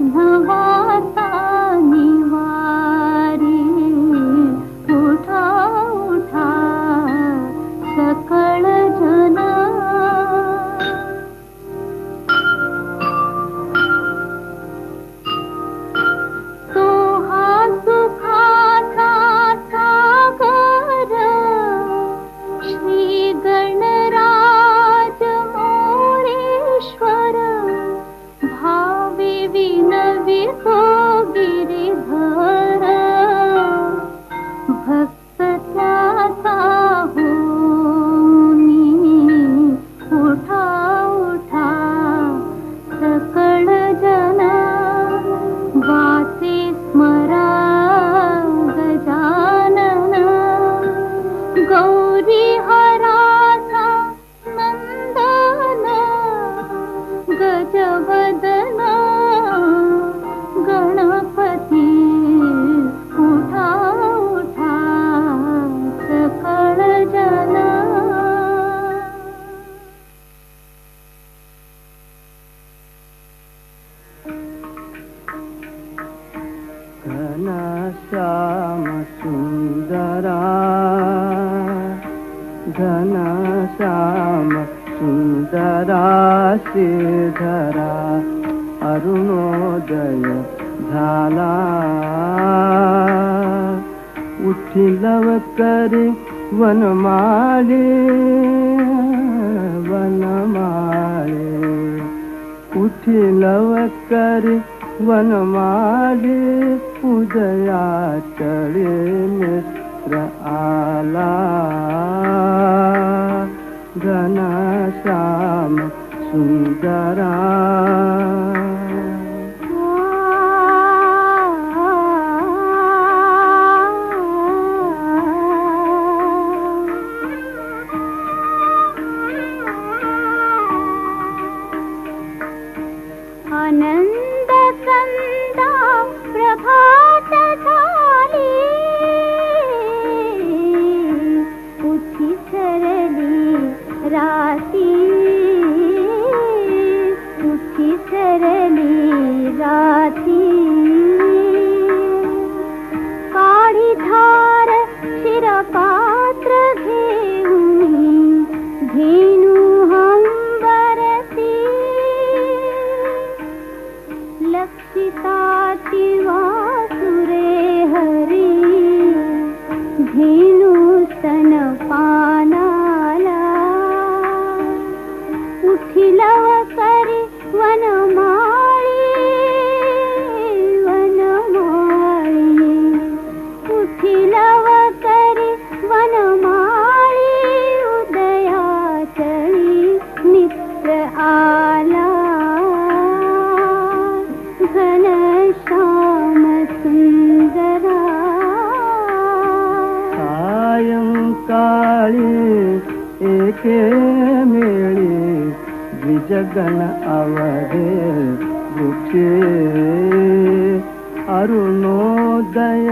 नवासा निवारी उठा उठा सकळ जन तो हा सुखाचा सागर श्री गणराज मोरेश्वर भावे विनवितो गिरिधर भक्त त्याचा होनी उठा उठा सकळ जन वाचे स्मरा गजानन गौरी हराचा नंदन गजवदन गणपती उठा उठा सकळ जन घनश्याम सुंदरा घनश्याम सुंदरा श्रीधरा अरुणोदय झाला उठी लवकरी वनमाळे वनमाळे उठी लवकरी वनमाळे उदया चळे मित्र आला घनश्याम सुंदरा आनंद संदा प्रभात झाली उठी सरली राती उठी सरली राती काळी धार शिरपात्र घेऊन धेनु हंबरती लक्षिताति वासुरे हरी धेनु स्तनपानाला उठी लवकरी वनमाळी वनमाळी उठी लवकरी वनमाळी उदया चळी मित्र आला घनश्याम सुंदरा सायंकाळी एके मेळी द्विजगण अवधे वृक्षे अरुणोदय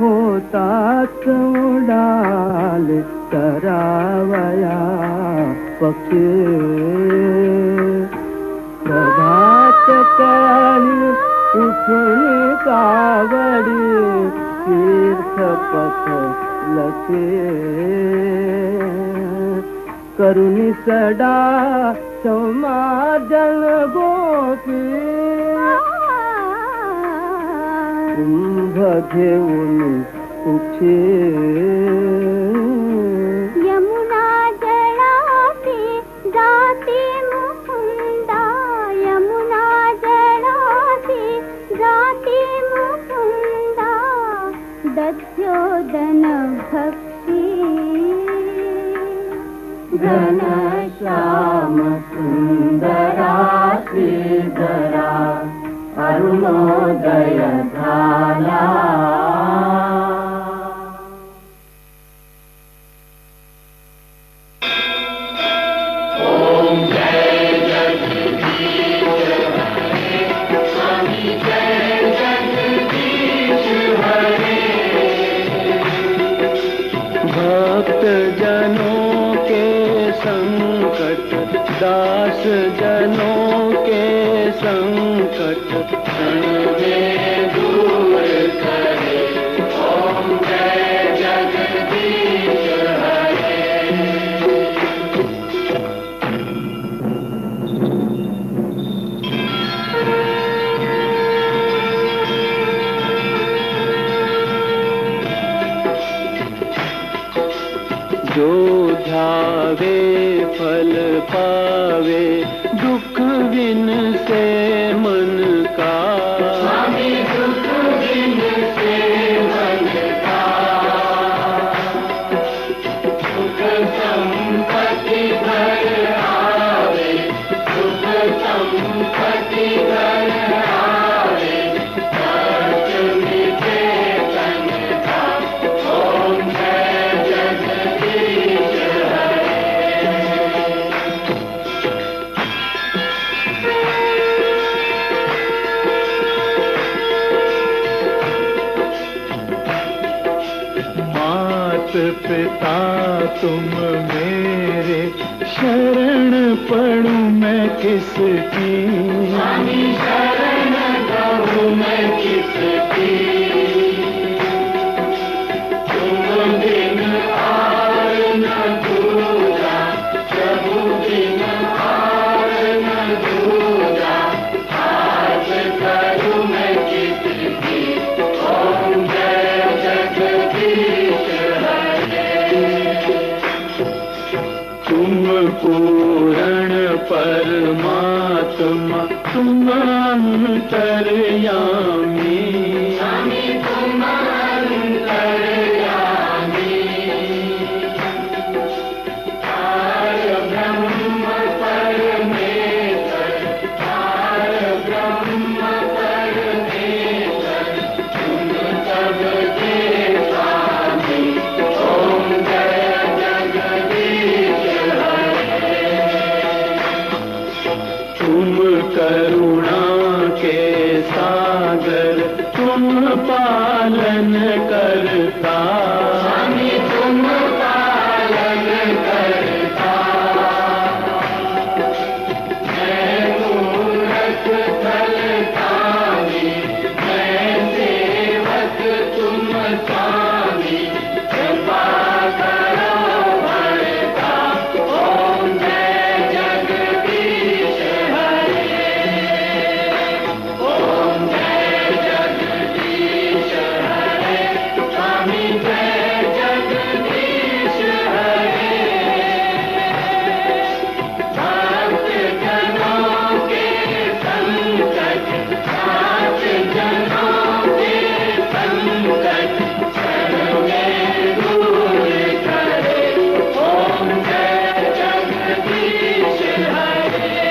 होतात उडाले करावया पक्षी प्रभात काळी उठून कावडी तीर्थपथ लसे करुणी सडा समाजन गोपी कुंभ घेऊन उठे यमुना जळाती जाती मुकुंदा यमुना जळाती जाती मुकुंदा दध्योदन भक्ती घनश्याम सुंदरा श्रीधरा अरुणोदय झाला भक्त जनों के संकट दास जनों के संकट जो ध्यावे फल पावे, दुख बिन से मन का। स्वामी दुख बिन से मन का, सुख संपत्ति घर आवे, सुख संपत्ति घर आवे, सच मिटे तन का। ओम जय जगदीश हरे। मात पिता तुम मेरे, शरण पड़ूं मैं किसकी। स्वामी शरण कहूँ मैं किसकी, तुम बिन आर न दूजा, प्रभु बिन आर न दूजा, आस करूँ मैं किसकी। ओम जय जगदीश हरे। तुम पूर्ण परमात्मा, तुम अंतर्यामी। स्वामी तुम अंतर्यामी, पार ब्रह्म परमेश्वर, पार ब्रह्म परमेश्वर, तुम सबके स्वामी। ओम जय जगदीश हरे। तुम करुणा के सागर, तुम पालन करता। स्वामी तुम पालन करता, मैं मूरख फलदानी, मैं सेवक तुम स्वामी, कृपा करो भरता। ओम जय जगदीश हरे। ओम जय जगदीश हरे। स्वामी जय जगदीश हरे। भक्त जनों के संकट, भक्त जनों के संकट, क्षण में दूर करे। ओम जय जगदीश हरे।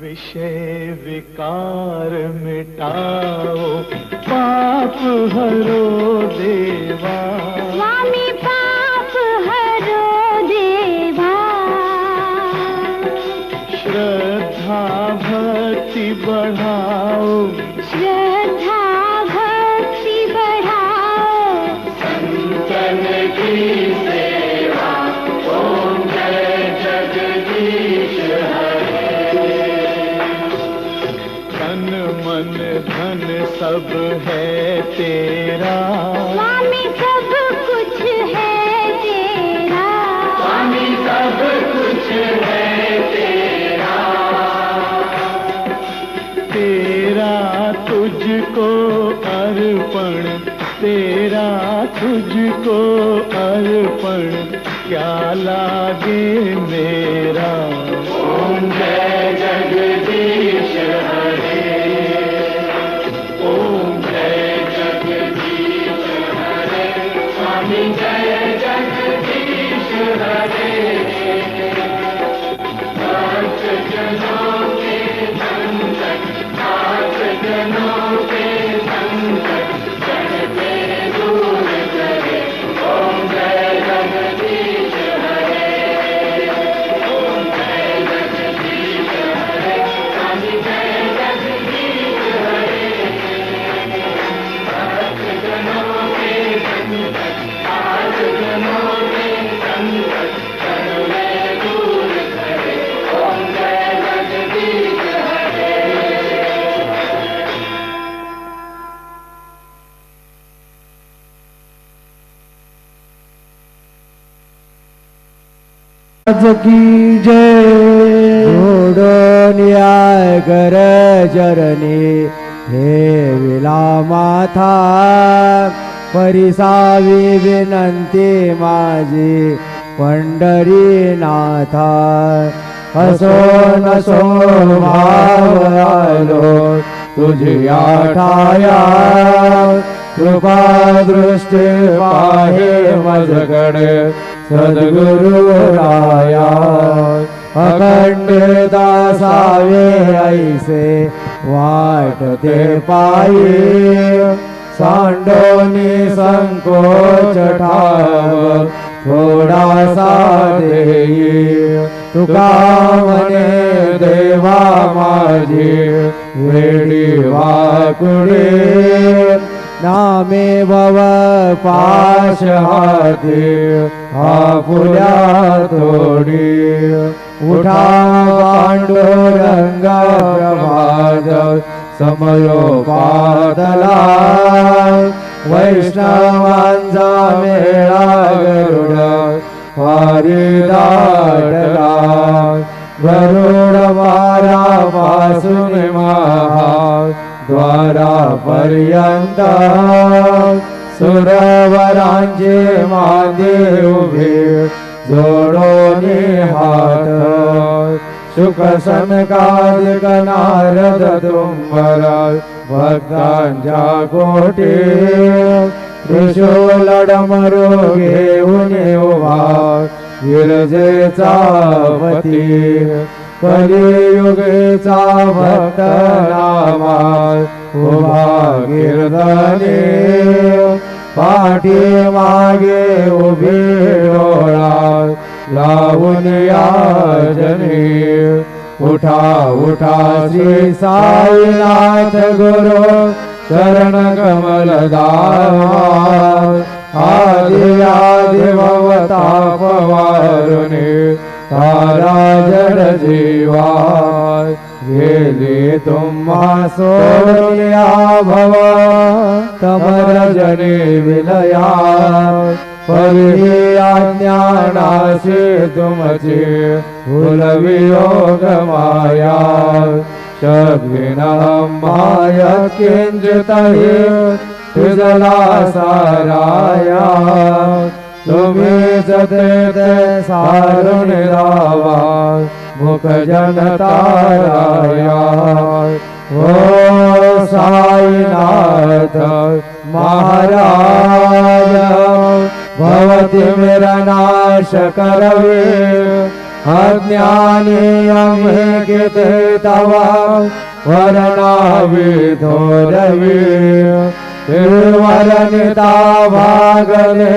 विषय विकार मिटाओ, पाप हरो देवा। स्वामी पाप हरो देवा, श्रद्धा भक्ति बढ़ाओ, श्रद्धा भक्ति बढ़ाओ, संतन की सेवा। ओम जय जगदीश हरे। तन मन धन सब है तेरा। स्वामी सब कुछ है तेरा, स्वामी सब कुछ है तेरा, तेरा तुझको अर्पण, तेरा तुझको अर्पण, क्या लागे मेरा। ओम जय जगदीश हरे। ओम जय जगदीश हरे। स्वामी जय जगदीश हरे। भक्त जनों के संकट, भक्त जनों के संकट, क्षण में दूर करे। ओम जय जगदीश हरे। ओम जय जगदीश हरे। स्वामी जय जगदीश हरे। भक्त जनों के संकट, भक्त जनों के संकट, क्षण में दूर करे। ओम जय जगदीश हरे। की जय। न्याय कर चरणी हे विला माथा परिसावी विनंती माझी पंढरीनाथा असो नसो भाव आलो तुझी आठाया कृपा दृष्टी पाहे मजकडे सद्गुरु राया अखंड दासावे ऐसे वाटते पायी सांडोनी संकोच ठाव थोडासा देई तुका म्हणे देवा माझी वेडी वाकुडे नामे भव पाश हाती आपुल्या थोडी उठा पांडुरंगा प्रभात समयो पादला वैष्णवांचा मेळा गरुड वारी दाटला गरुड वारा पासून महा द्वारा पर्यंत सुरवरांचे मांदे उभे जोडोनी हात सुख सनकादिक नारद तुंबर भक्तांच्या कोटी त्रिशूल डमरू घेऊन उभा गिरजेचा पती कलियुगेचा भक्त नामा उभा गिरधने पाठी मागे उभी डोळा लावून याजने उठा उठा श्री साईनाथ गुरु चरण कमल दावा आदि आदि भवताप वारुणे तारा जड जीवा गेले तुम्हा सोडल्या भव तमर जने विलया परी अज्ञानाशी तुमचे भूलवियोग माया शब्दिन माय किंचितहि तुझला साराया तुम्ही जते सारुण रावा मुख जनताराया ओ साईनाथ महाराज भवति मेरा नाश करवे अज्ञानी अमे किते तवा वरणावे धोरवे तिरुवरनिता भागले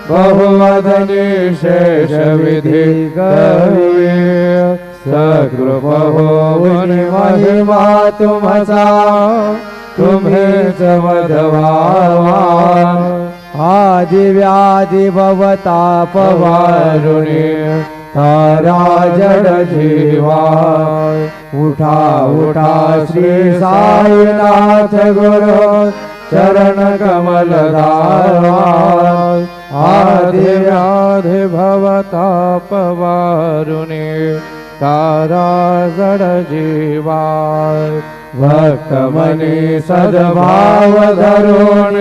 बहुवदने शेष विधि करवे सकृप होऊन महिमा तुमचा तुम्हेच वधवावा आदि व्याधि भवताप वारुणे तारा जड जीवा उठा उठा श्री साईनाथ गुरु चरण कमल दावा आदि व्याधि भवताप वारुणे तारा जड जीवा भक्त मनी सद्भाव धरून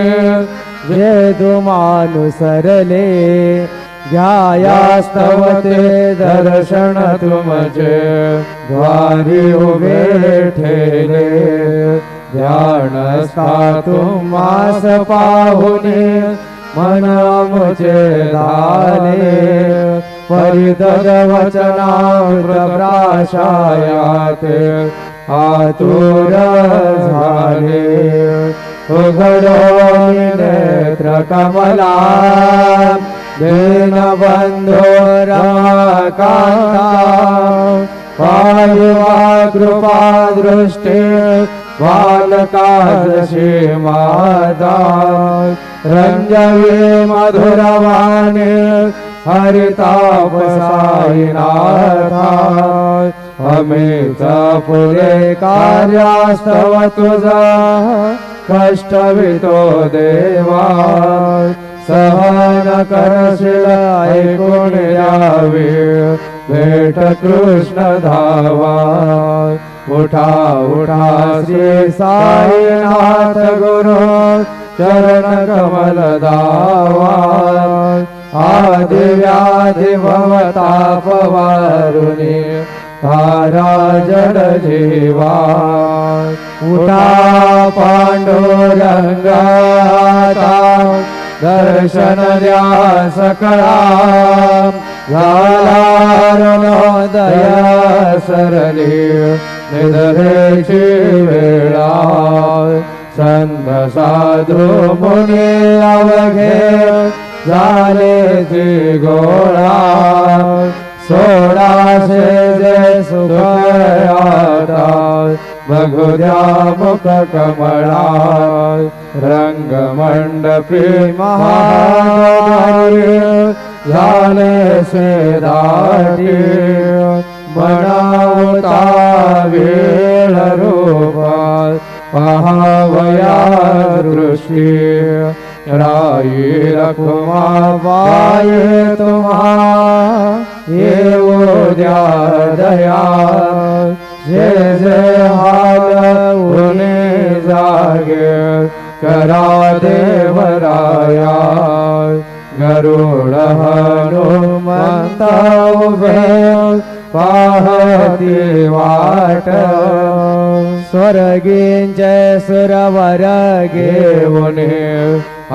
जे तुमानुसरले ध्यायास्तवते दर्शन तुमचे द्वारी उभे ठेले ध्यानस्था तुमास पाहुने मन मुचे झाले परितद वचनामृतप्राशायाते आतुर झाले उघडो नेत्र कमला दीनबंधो रमाकांता पाहिवा कृपा दृष्टी बालकादशी माता रंजवे मधुरवाणी हरिताप साईनाथा हमेच पुरे कार्यास्तव तुझा कष्टवितो देवा सहन करशील ऐकून यावे भेट कृष्ण धावा उठा उठा श्री साईनाथ गुरु चरण कमल दावा आदि व्याधि भवताप वारुणी तारा जड जीवा उठा पांडुरंगा दर्शन द्या सकळा झाला दया सरली निधरेची वेळा संत साधू मुनी अवघे झाले जी गोळा सोळाशे जे सुखयाता बघू द्या मुख कमळा रंग मंडपी महाद्वारी झाले से दाटी बनावता वेळ रूपा पहावया दृष्टी राई रखुमा पाये तुम्हा येऊ द्या दया जे जे हाल उने जागे करा देवराया गरुड हनुमंत उभे पाहती वाट स्वर्गींचे सुरवर घेऊन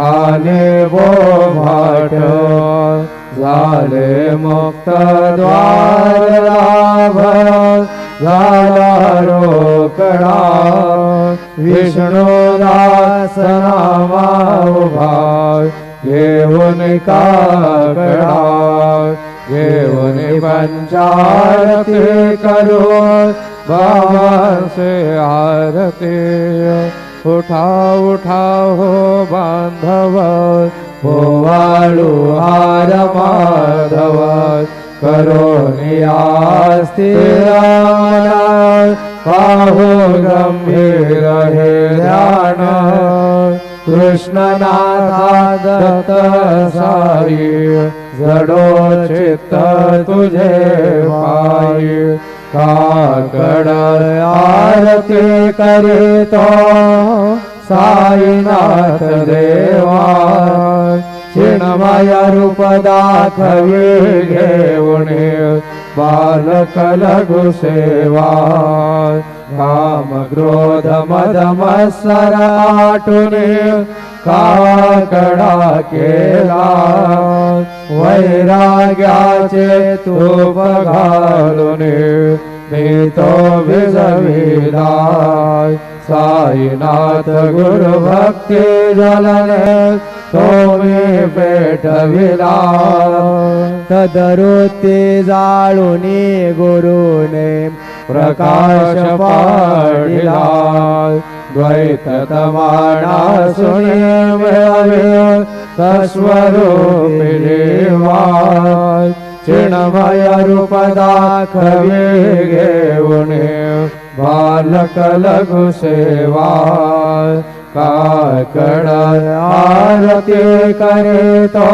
आले वो भाट झाले मुक्त द्वार लाभ झाला रोकडा विष्णुदास नामा उभा घेऊन काकडा घेऊन पंचारती करू बाबांचे आरती उठा उठा हो बांधव पोवाळू हार माधव करोनी आस्थिर पाहू गंभीर हे ध्यान कृष्णनाथा दत्त सारी जडो चित्त तुझे पायी काकड आरती करीतो साईनाथ देवा चिन्मय रूप दाखवी घेऊन बालक लघु सेवा काम क्रोध मद मत्सर आटून काकडा केला वैराग्याचे तूप घालून मी तो विजविला साईनाथ गुरु भक्ती जलने तो मी पेटविला तदरुती जाळूनी गुरुने प्रकाश पाडिला द्वैत तमाणा सुने मिळावे तस्वरूपी देवा चिन्मय रूप दाखवी घेऊन बालक लघु सेवा काकड आरती करीतो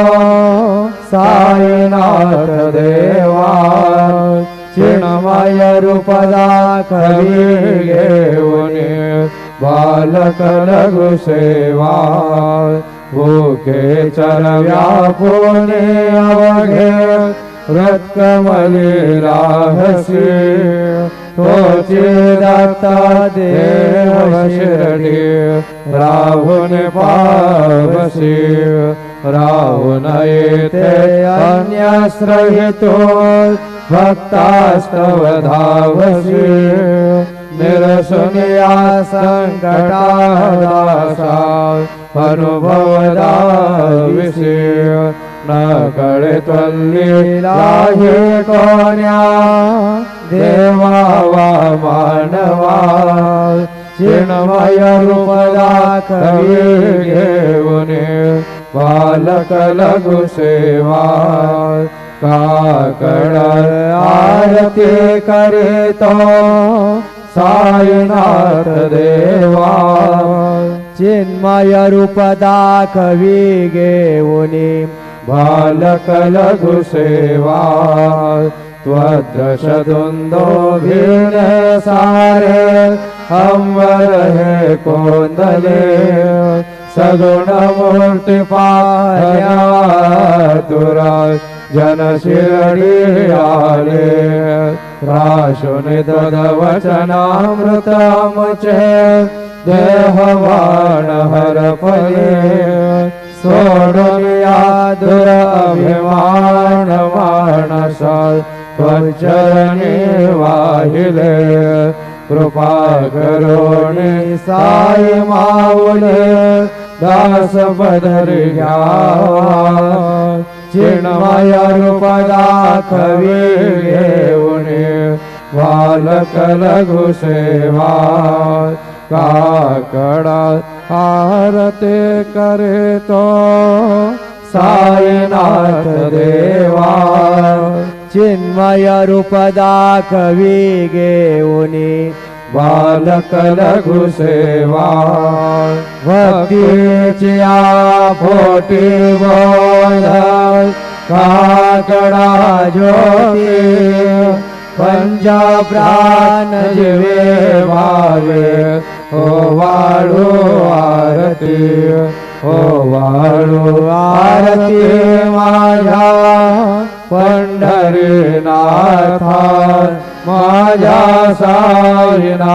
साईनाथ देवा चिन्मय रूप दाखवी घेऊन बालक लघु सेवा भूखे चरव्या पुणे अवघे रत्कमली राहसी तोची दत्ता देव शिरडी राहून पावसी राहून येते अन्याश्रयितो भक्तास्तव धावसी निरसुनिया संकटा दासा अनुभव दाविसी न कळे त्वल्लीला हे कोण्या देवा वा मानवा चिन्मय रूप दाखवी घेऊन बालक लघु सेवा काकड आरती करीतो साईनाथ देवा चिन्मय रूप दाखवी घेऊन बालक लघु सेवा त्वदृशदुन्दो भिन्न सारे अंबर है कोंदले सगुणमूर्ति पायातुरा जन शिरडी आले राशुनि तद्वचनामृतमुचे देहवान हर फले सोडुनिया दुर अभिमान मानस त्वचरणे वाहिले कृपा करोनि साई माऊले दास पदरी घ्यावा चिन्मय रूप दाखवी घेऊने बालक लघु सेवा काकडा आरते करे तो साईनाथ देवा चिन्मय रूप दाखवी घेऊने बालक लघु सेवा भक्तीची पोटी बोध काकडा ज्योती पंचा प्राण जीवे भावे हो वाळू आरती हो वाळू आरती माझ्या पंढरीनाथा माझ्या साईनाथा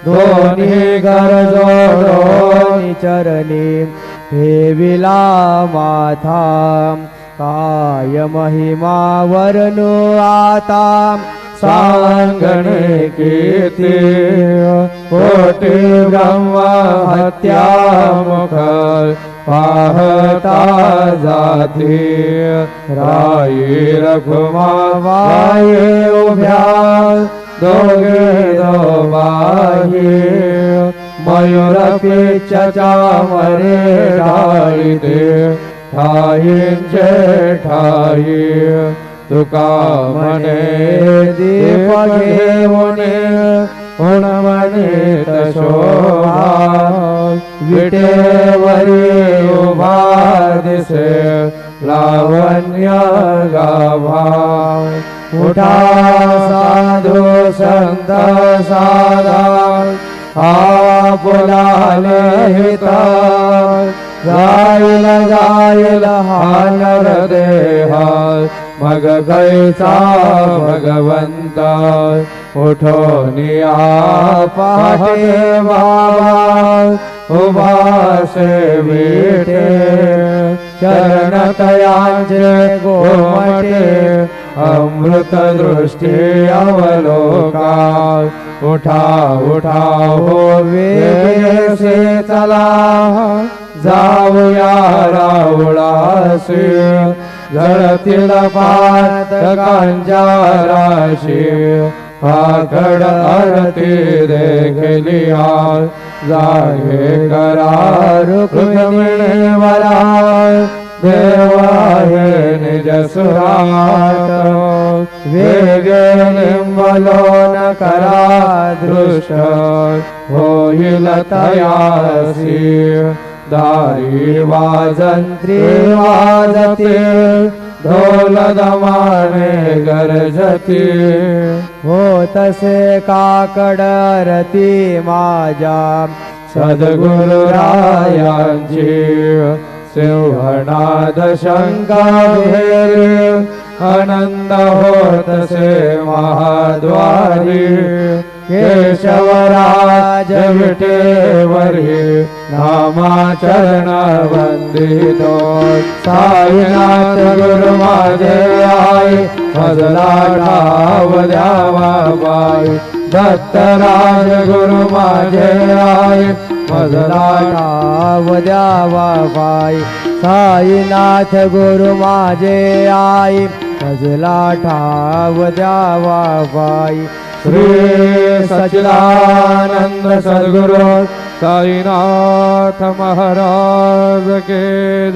दोन्ही घर जोडोनी चरणी ठेविला माथा काय महिमा वर्णू आता सांगणे कीर्ती कोटी ब्रह्म हत्या मुख पाहता जाती राई रघुमा वाये उभ्या दोघे दोबाही मयूर पिच्चच्या मरे डाळीते ठाईंचे ठाई तुका म्हणे दीप घेऊने कोण म्हणे तशोभा विटेवरी उभा दिसे लावण्य गाभा उठा साधू संत साधा आपुलाले हिता जाईल जाईल हा नर देहा मग गैचा भगवंता उठोनिया पाहे बाबा उभा सेविटे चरण तयांचे गोमटे अमृत दृष्टी अवलोका उठा उठा हो वेसे चला जाऊया रावळासी झळतील पातकांच्या राशी काकड आरती देखलिया जागे करार रुक्मिणीवरा देवा हे निज सुराट वेगे निंबलोन करा दृष्ट होईल तयासी दारी वाजंत्री वाजते ढोल दमाने गरजती हो तसे काकड आरती माझ्या सद्गुरुरायांची सिंहनाद शंकाभेर आनंद होतसे महाद्वारी केशवराज विटेवरी नामाचरण वंदितो साईनाथ गुरु माझे आई मजला ठाव द्यावा बाई दत्तराज गुरु माझे आई मजला ठाव द्यावा बाई साईनाथ गुरु माझे आई मजला ठाव द्यावा बाई श्री सच्चिदानंद सद्गुरु साईनाथ महाराज के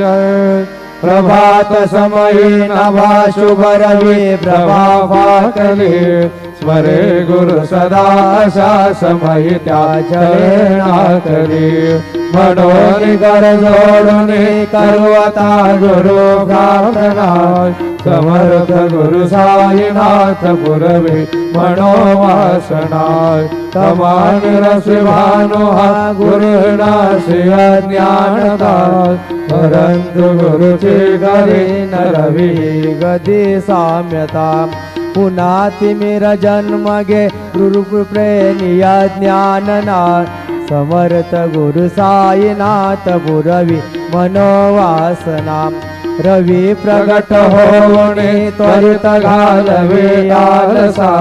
जय। प्रभात समयी नभा शुभ रवि प्रभा फाकली स्मरे गुरु सदा अशा समयी त्या चरणाकली मनोनि कर जोडुनि करवता गुरु प्रार्थना समर्थ गुरु साईनाथ पुरवी मनोवासना तमान रसि भानुहा गुरुनासि अज्ञानता परंतु गुरुचे करे न रवि गदी साम्यता पुन्हा तिमिर जन्म गे गुरु प्रेनिया ज्ञानना समर्थ गुरु साईनाथ पुरवी मनोवासना रवि प्रगट होणे त्वरित घालवे आलसा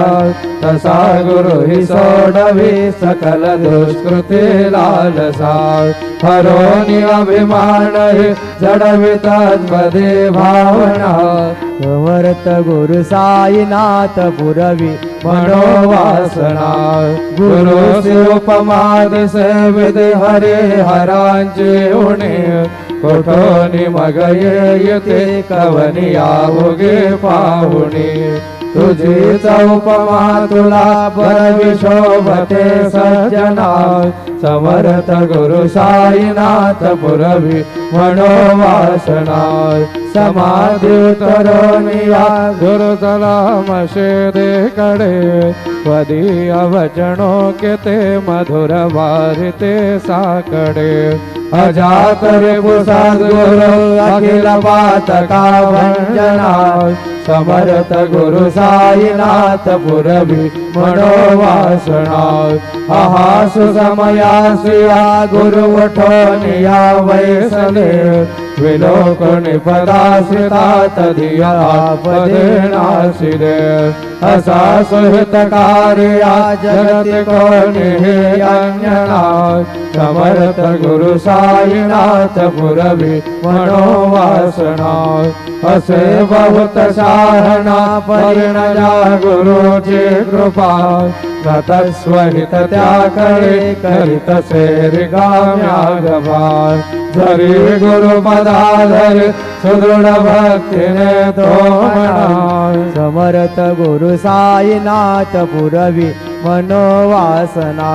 तसा गुरु हि सोडवे सकल दुष्कृती लालसा हरोनि अभिमान जडवे तत्पदे भावना समर्थ गुरु साईनाथ पुरवी मनोवासना गुरु से उपमाद सेवित हरे हरांचे उणे कोठोनी मग येते कवनी आवगे पाहुणे तुझी उपमा तुला बरवी शोभते सज्जना समर्थ गुरु साईनाथ पुरवी मनोवासना समाधी उतरोनिया गुरु सलाम शेदे कडे वदीय वचनों के ते मधुर वारिते साकडे अजात रिपुसाद गुरु अखिल पातका भंजना समर्थ गुरु साईनाथ पुरवी मनोवासना आहासु समयासिया गुरु उठोनिया वैसले विलोकनि पदासिता तदिया पदेनासिरे असा सुहित कार्या जगति कोनि अंजना समर्थ गुरु साईनाथ पुरवी मनोवासना असे बहुत साहना परिणया गुरु जी कृपा नतस्वहित त्याकडे करित सेरि गाम्यागभार जरी गुरु पदाधर सुदृढ भक्तीने तो म्हणा समर्थ गुरु साईनाथ पुरवी मनोवासना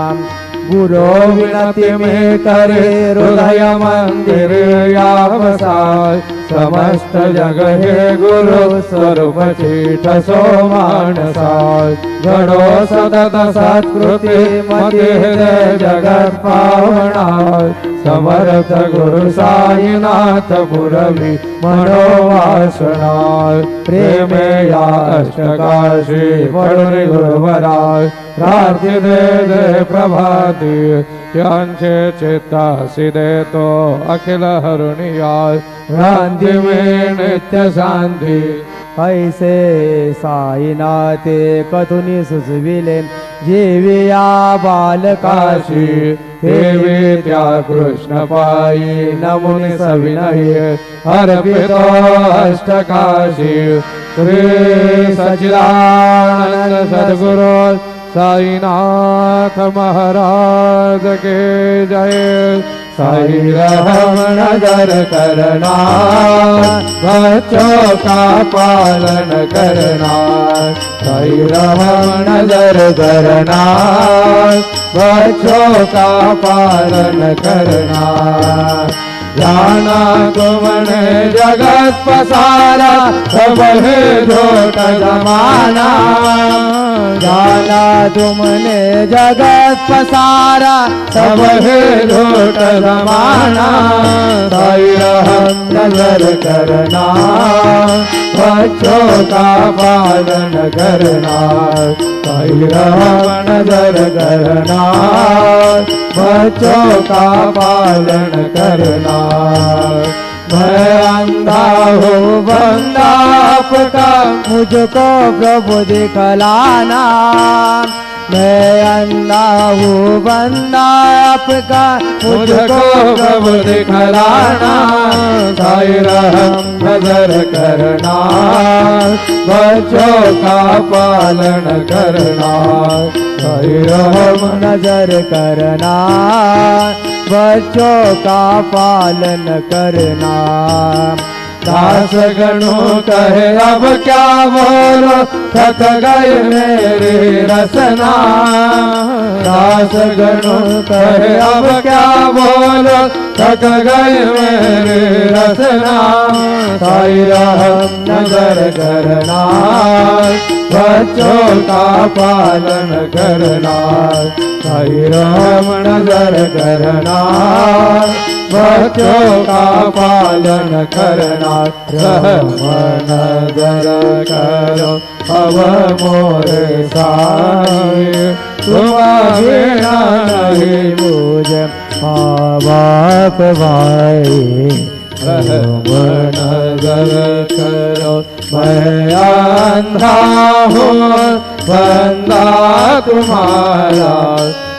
गुरु विनती में करे हृदय मंदिर यावसाय समस्त जग हे गुरु स्वरूप चीठ सो मानसाय घडो सतत सत्कृती मती हृदय जगत पावना समर्थ गुरु साईनाथ पुरवी मनोवासना प्रेमे या अष्टकाशी पडुनि गुरुवराय प्रार्थी दे प्रभाती यांचे चित्तासी देतो अखिल हरुनिया भ्रांती में नित्य शांती ऐसे साईनाथे कथुनी सुचविले जीविया बालकाशी हेवे त्या कृष्ण पायी नमुनि सविनय अर्पितो अष्टकाशी श्री सच्चिदानंद सद्गुरु साईनाथ महाराज के जय साई रहम नजर करना बच्चों का पालन करना साई रहम नजर करना बच्चों का पालन करना जाना तुमने जगत पसारा सब है झूठ जमाना जाना तुमने जगत पसारा सब है झूठ जमाना साई रहम नजर करना बच्चों का पालन करना साई रहम नजर करना बच्चों का पालन करना मैं अंधा हूँ बंदा आपका मुझको प्रभु दिखलाना मैं अंधा हूँ बंदा आपका मुझको प्रभु दिखलाना साई रहम नजर करना बच्चों का पालन करना साई रहम नजर करना बच्चों का पालन करना दास गणों कहे अब क्या बोलो, थक गए मेरी रसना। दास गणों कहे अब क्या बोलो, थक गए मेरी रसना। साई रहम नजर करना, बच्चों का पालन करना। साई रहम नजर करना, बच्चों का पालन करना। रहम नजर करो अब मोरे साई, तुम बिना नहीं मुझे माँ बाप भाई। रहम नजर करो मैं अंधा हूँ बंदा तुम्हारा।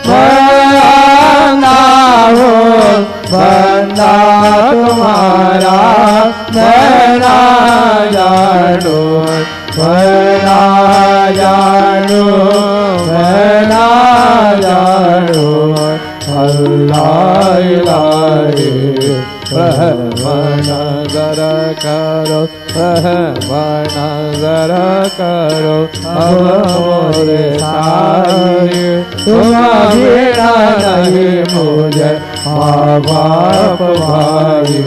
मैं अंधा हूँ बंदा तुम्हारा। मैं ना जानू, मैं ना जानू, मैं ना जानू। अल्लाह इलाही रहम नजर करो, रहम नजर करो अब मोरे साई। तुम बिना नहीं मुझे माँ बाप भाई।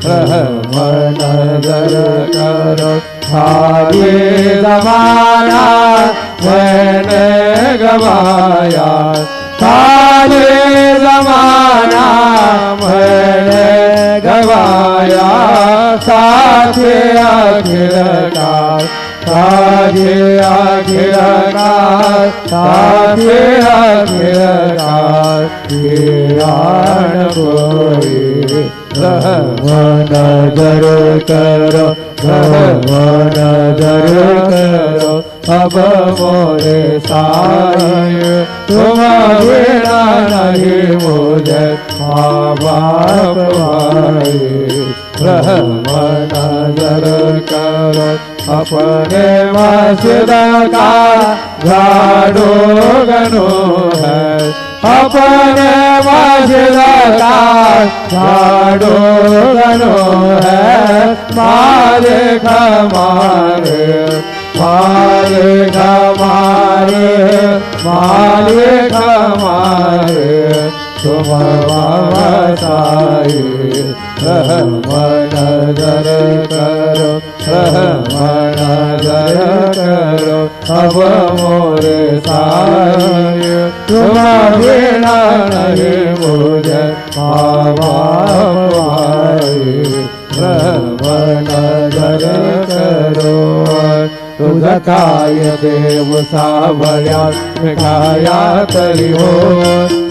रहम नजर करो खाली जमाना मैंने गवाया। खाली जमाना मैंने गवाया। साथी आखिरकार, साथी आखिरकार, साथी आखिरकार वीरान कोई। रहम नजर करो, रहम नजर करो अब मोरे साई। तुम बिना नहीं मुझे माँ बाप भाई। रहम नजर करो अपने मस्जिद का झाड़ू गनो है। अपने मस्जिद का झाड़ू गनो है। मालिक हमारे, मालिक हमारे, मालिक हमारे तुम बाबा साई। रहम नजर करो, रहम नजर करो अब मोरे साई। तुम बिना नहीं मुझे माँ बाप भाई। रहम नजर करो तुझ काय देव सावळ्या मिठाया तरी हो।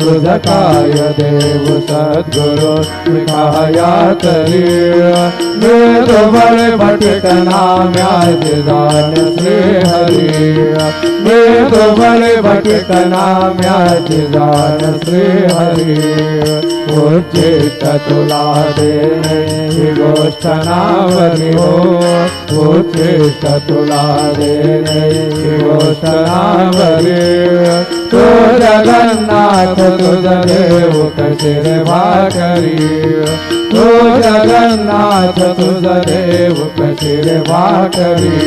तुझ काय देव सद्गुरु मिठाया तरी। वेद बळे भटकना म्याचे दान श्री हरी। वेद बळे भटकना म्याचे दान श्री हरी। उच्चिष्ट तुला देणे ही गोष्ट नावरी हो। उच्चिष्ट तुला देणे ही गोष्ट नावरी। तू जगन्नाथ तुझ देव कसे रे भाकरी। तू जगन्नाथ तुझ देव कसे रे भाकरी।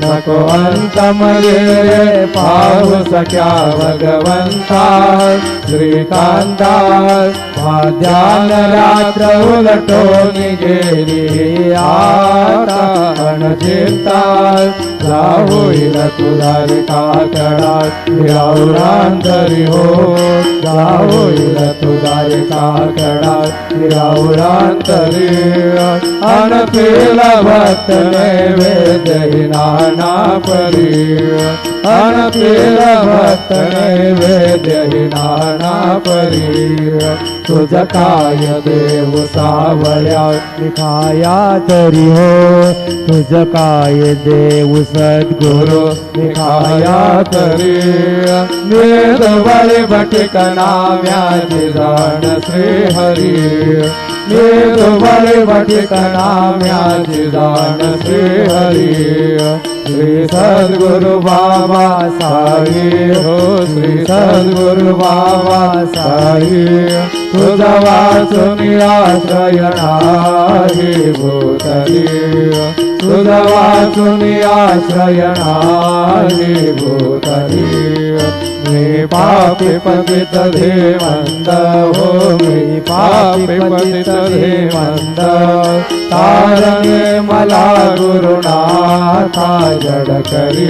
नको अंत मध्ये पाहू सक्या भगवंता श्रीकांता। ध्यान रात्र उलटून गेली आता अनचिंता। जाहोईल तुझा रे काकडा हिरावरांतरी हो। जाहोईल तुझा रे काकडा हिरावरांतरी। अनपेल भक्त नैवेद्य नाना परी। अनपेल भक्त नैवेद्य नाना परी। तुझ काय देव सावळ्या लिखाया तरी हो। तुझ काय देव सद्गुरु लिखाया तरी। वेद बळे भटकना म्याचे जाण श्री हरी। मी तुम्हारी पठित नाम्याची जाण श्री हरी श्री सद्गुरु बाबा साई हो श्री सद्गुरु बाबा साई तुझा वाचून आश्रय नाही भूतली तुझा वाचून आश्रय नाही भूतली मी पापी पतित धीमंत हो मी पापी पतित धीमंत तारणे मला गुरुनाथा जड करी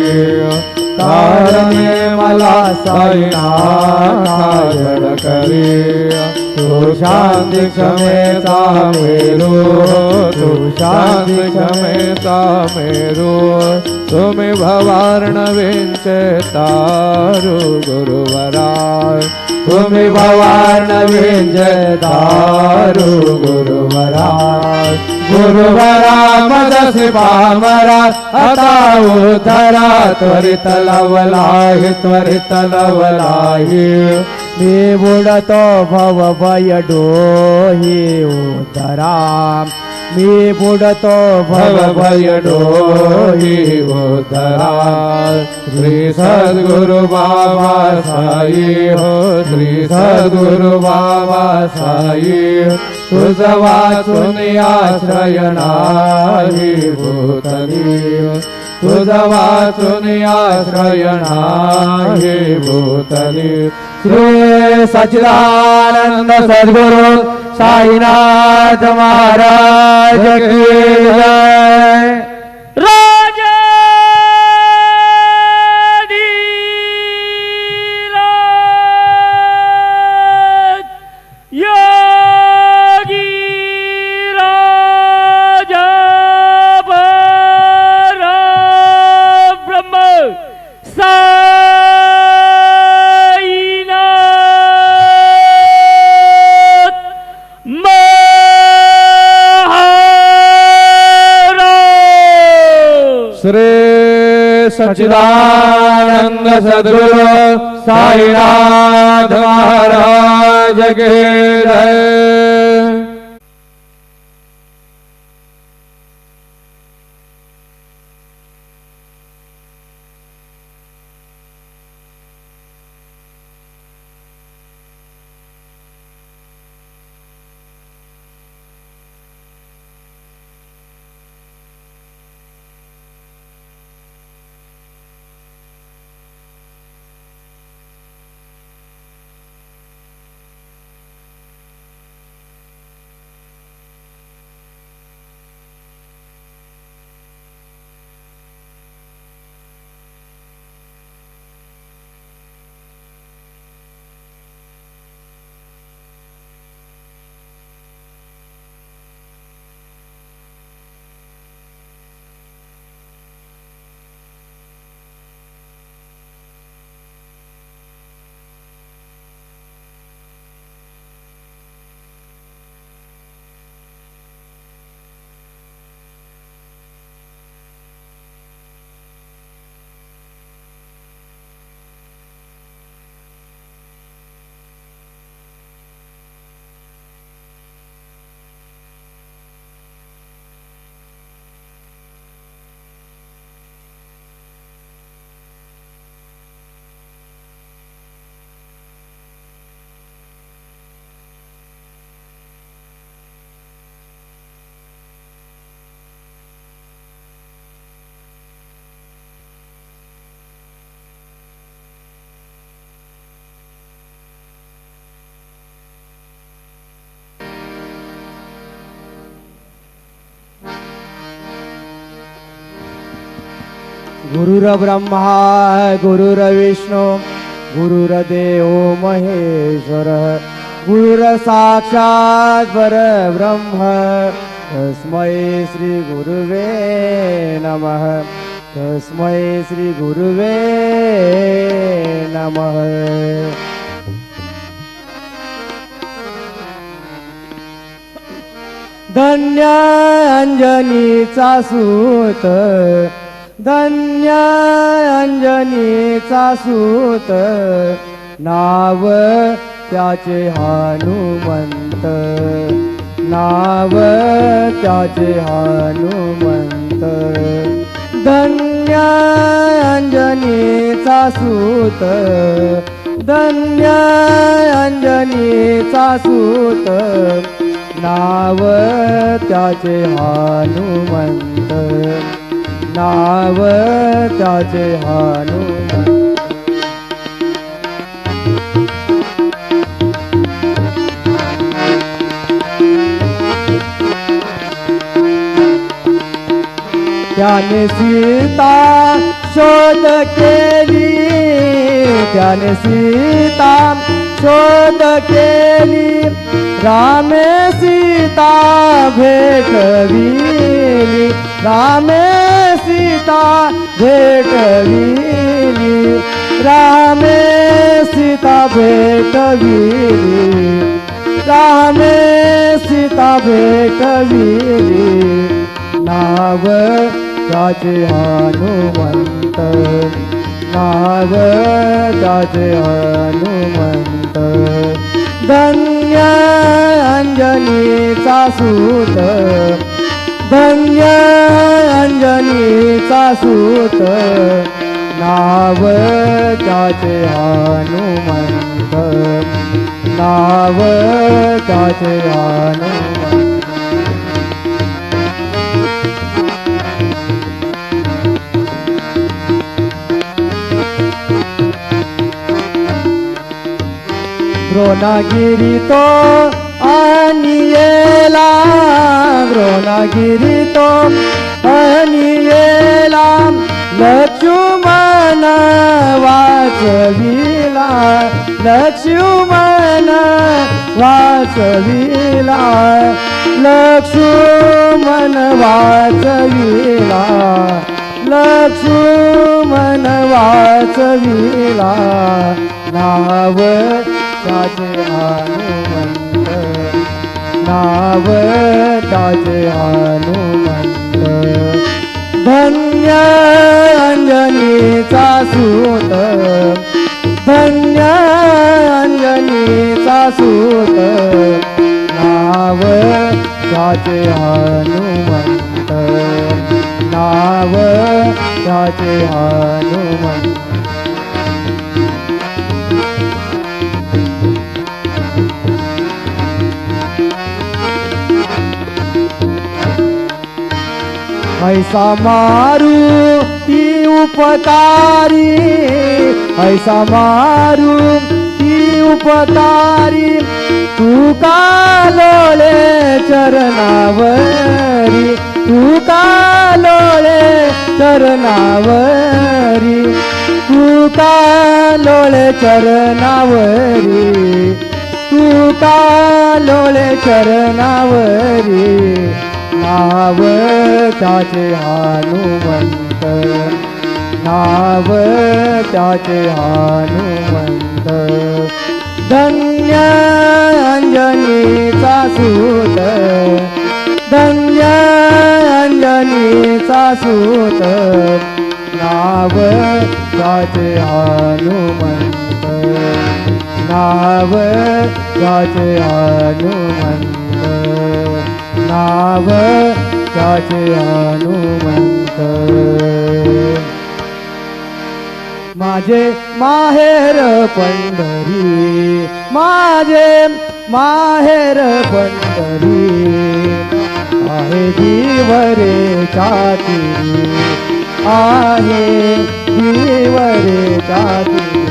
तारणे मला साईनाथा जड करी तू शांती क्षमेचा मेरू तू शांती क्षमेचा मेरू तुम्ही भवार्णवींचे तारू गुरुवरा तुम्ही भवार्णवींचे तारू गुरुवरा गुरुवरा मदसी पामरा आता उधरा त्वरित लवलाही त्वरित लवलाही मी बुडतो भव भय डोही उधरा मी बुडतो भव भय डोही उधरा श्री सद्गुरु बाबा साई हो श्री सद्गुरु बाबा साई तुझ वाचून आश्रय नाही भूतली तुझ वाचून आश्रय नाही भूतली श्री सच्चिदानंद सद्गुरु साईनाथ महाराज की जय सच्चिदानंद सद्गुरु साईनाथ महाराज की जय। गुरुर्ब्रह्मा गुरुर्विष्णु गुरुर्देव महेश्वर गुरुर्साक्षात् परब्रह्म तस्मै श्री गुरुवे नमः तस्मै श्री गुरुवे नमः। धन्य अंजनीचा सूत धन्य अंजनीचा सूत नाव त्याचे हनुमंत नाव त्याचे हनुमंत धन्य अंजनीचा सूत धन्य अंजनीचा सूत नाव त्याचे हनुमंत नाव त्याचे हनुमंत त्याने सीता शोध केली त्याने सीता शोध केली रामे सीता भेटविली रामे सीता भेटविली रामे सीता भेटविली रामे सीता भेटविली नाव त्याचे हनुमंत नाव त्याचे हनुमंत धन्य अंजनीचा सूत धन्य अंजनीचा सूत नाव त्याचे हनुमंत नाव त्याचे हनुमंत द्रोणागिरी तो अनियेला द्रोणागिरी तो अनियेला लक्ष्मण वाचविला लक्ष्मण वाचविला लक्ष्मण वाचविला लक्ष्मण वाचविला नाव त्याचे हनुमंत नाव त्याचे हनुमंत धन्य अंजनीचा सूत धन्य अंजनीचा सूत नाव त्याचे हनुमंत नाव त्याचे हनुमंत ऐसा मारू ती उपकारी ऐसा मारू ती उपकारी तू का लोळे चरणावरी तू का लोळे चरणावरी तू का लोळे चरणावरी तू का लोळे चरणावरी नाव त्याचे हनुमंत नाव त्याचे हनुमंत धन्य अंजनीचा सूत धन्य अंजनीचा सूत नाव त्याचे हनुमंत नाव त्याचे हनुमंत नाव त्याचे हनुमंत माझे माहेर पंढरी माझे माहेर पंढरी आहे दिवरे चातिरी आहे दिवरे चातिरी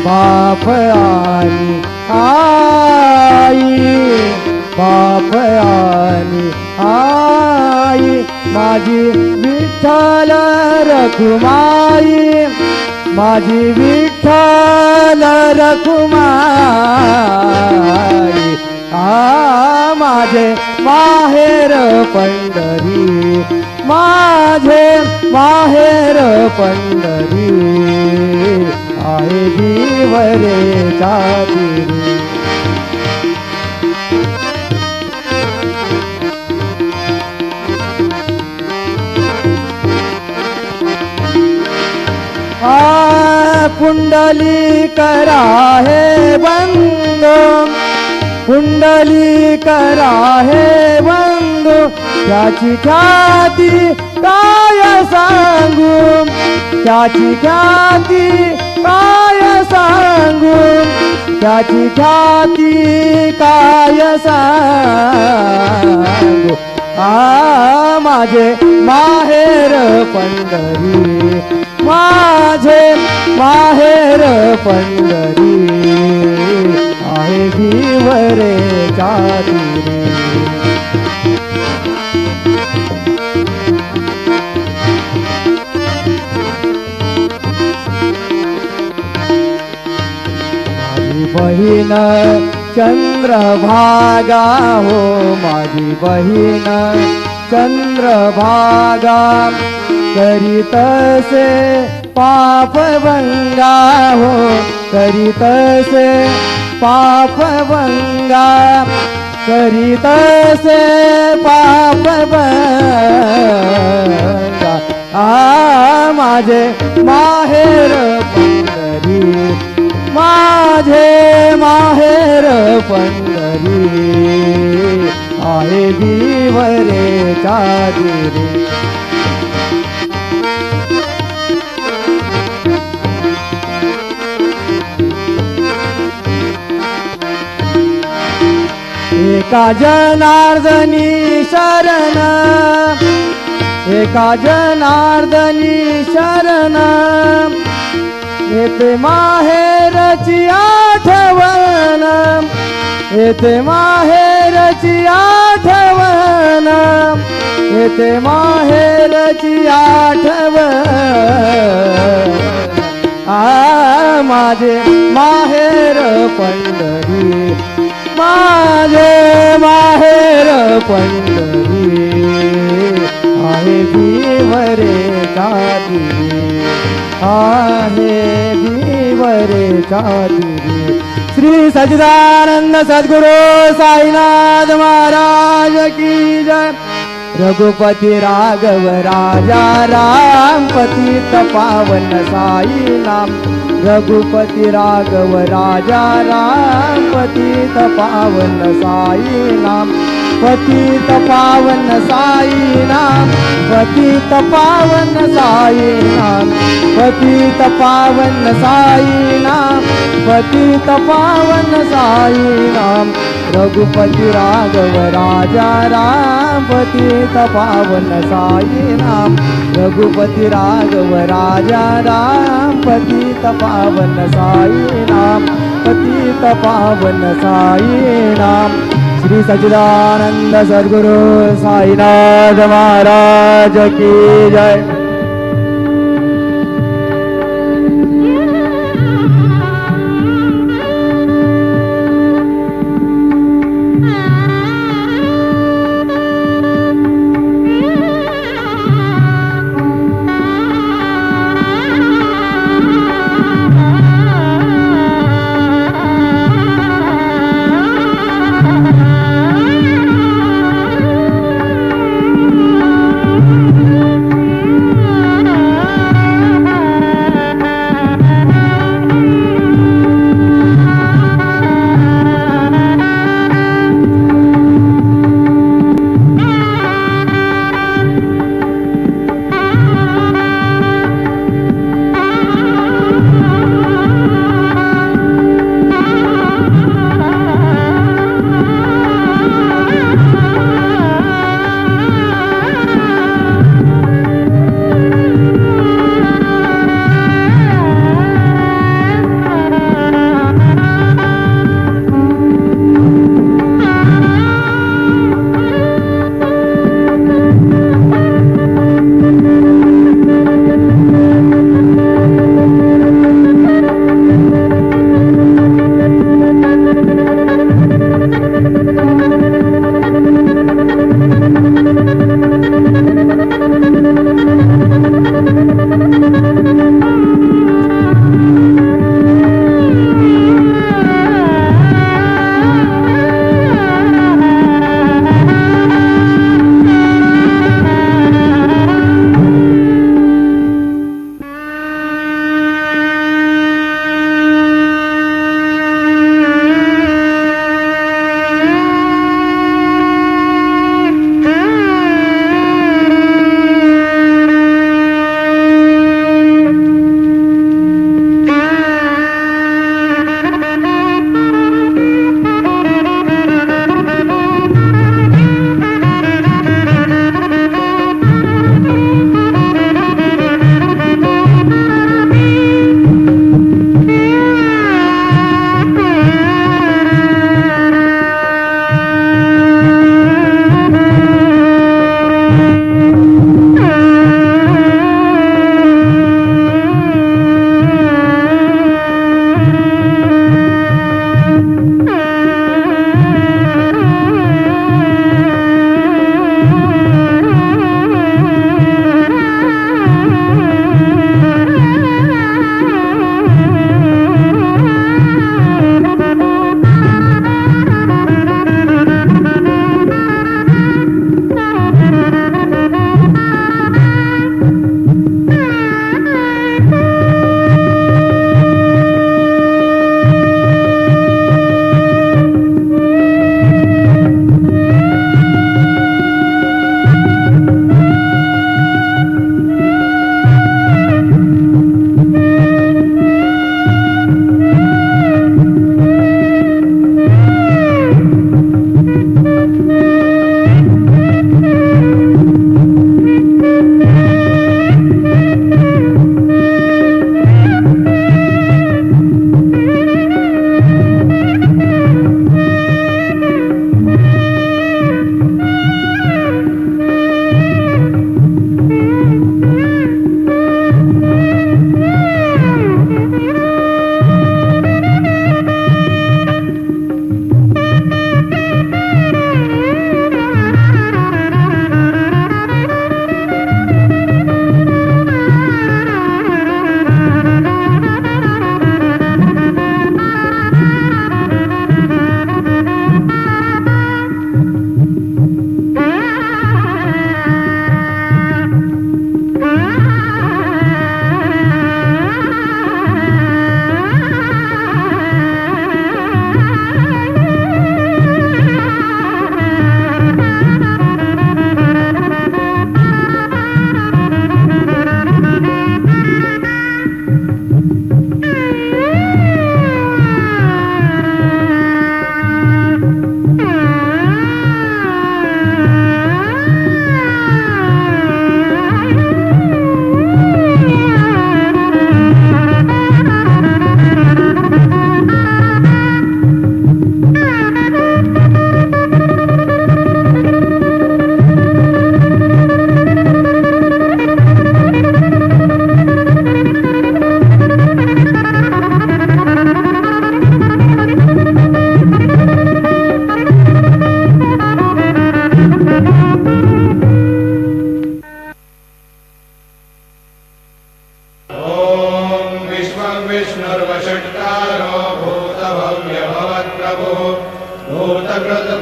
बाप आणि आई बाप आणि आई माझी विठ्ठल रखुमाई माझी विठ्ठल रखुमाई माझे माहेर पंढरी माझे माहेर पंढरी आहे दिवरे चातिरी पुंडली करा हे बंधू पुंडली करा हे बंधू त्याची ख्याती काय सांगू त्याची ख्याती काय सांगू त्याची ख्याती काय सांगू माझे माहेर पंढरी माझे माहेर पंढरी आहे भिवरे चातिरे माझी बहीण चंद्रभागा हो माझी बहीण चंद्रभागा करीतसे पापभंगा हो करीतसे पापभंगा करीतसे पापभंगा माझे माहेर पंढरी माझे माहेर पंढरी आहे भिवरे चातिरे एका जनार्दनी शरण एका जनार्दनी शरण येते माहेरची आठवण येते माहेरची आठवण येते माहेरची आठवण माझे माहेर पंढरी माझे माहेर पंढरी आहे भिवरे चातिरे आहे भिवरे चातिरे श्री सच्चिदानंद सद्गुरु साईनाथ महाराज की जय रघुपति राघव राजा राम पतित पावन साई नाम रघुपति राघव राजा राम पतित पावन साई नाम पतित पावन साई नाम पतित पावन साई नाम पतित पावन साई नाम पतित पावन साई नाम रघुपति राघव राजा राम पतित पावन साई नाम रघुपति राघव राजा राम पतित पावन साई नाम पतित पावन साई नाम श्री सच्चिदानंद सद्गुरु साईनाथ महाराज की जय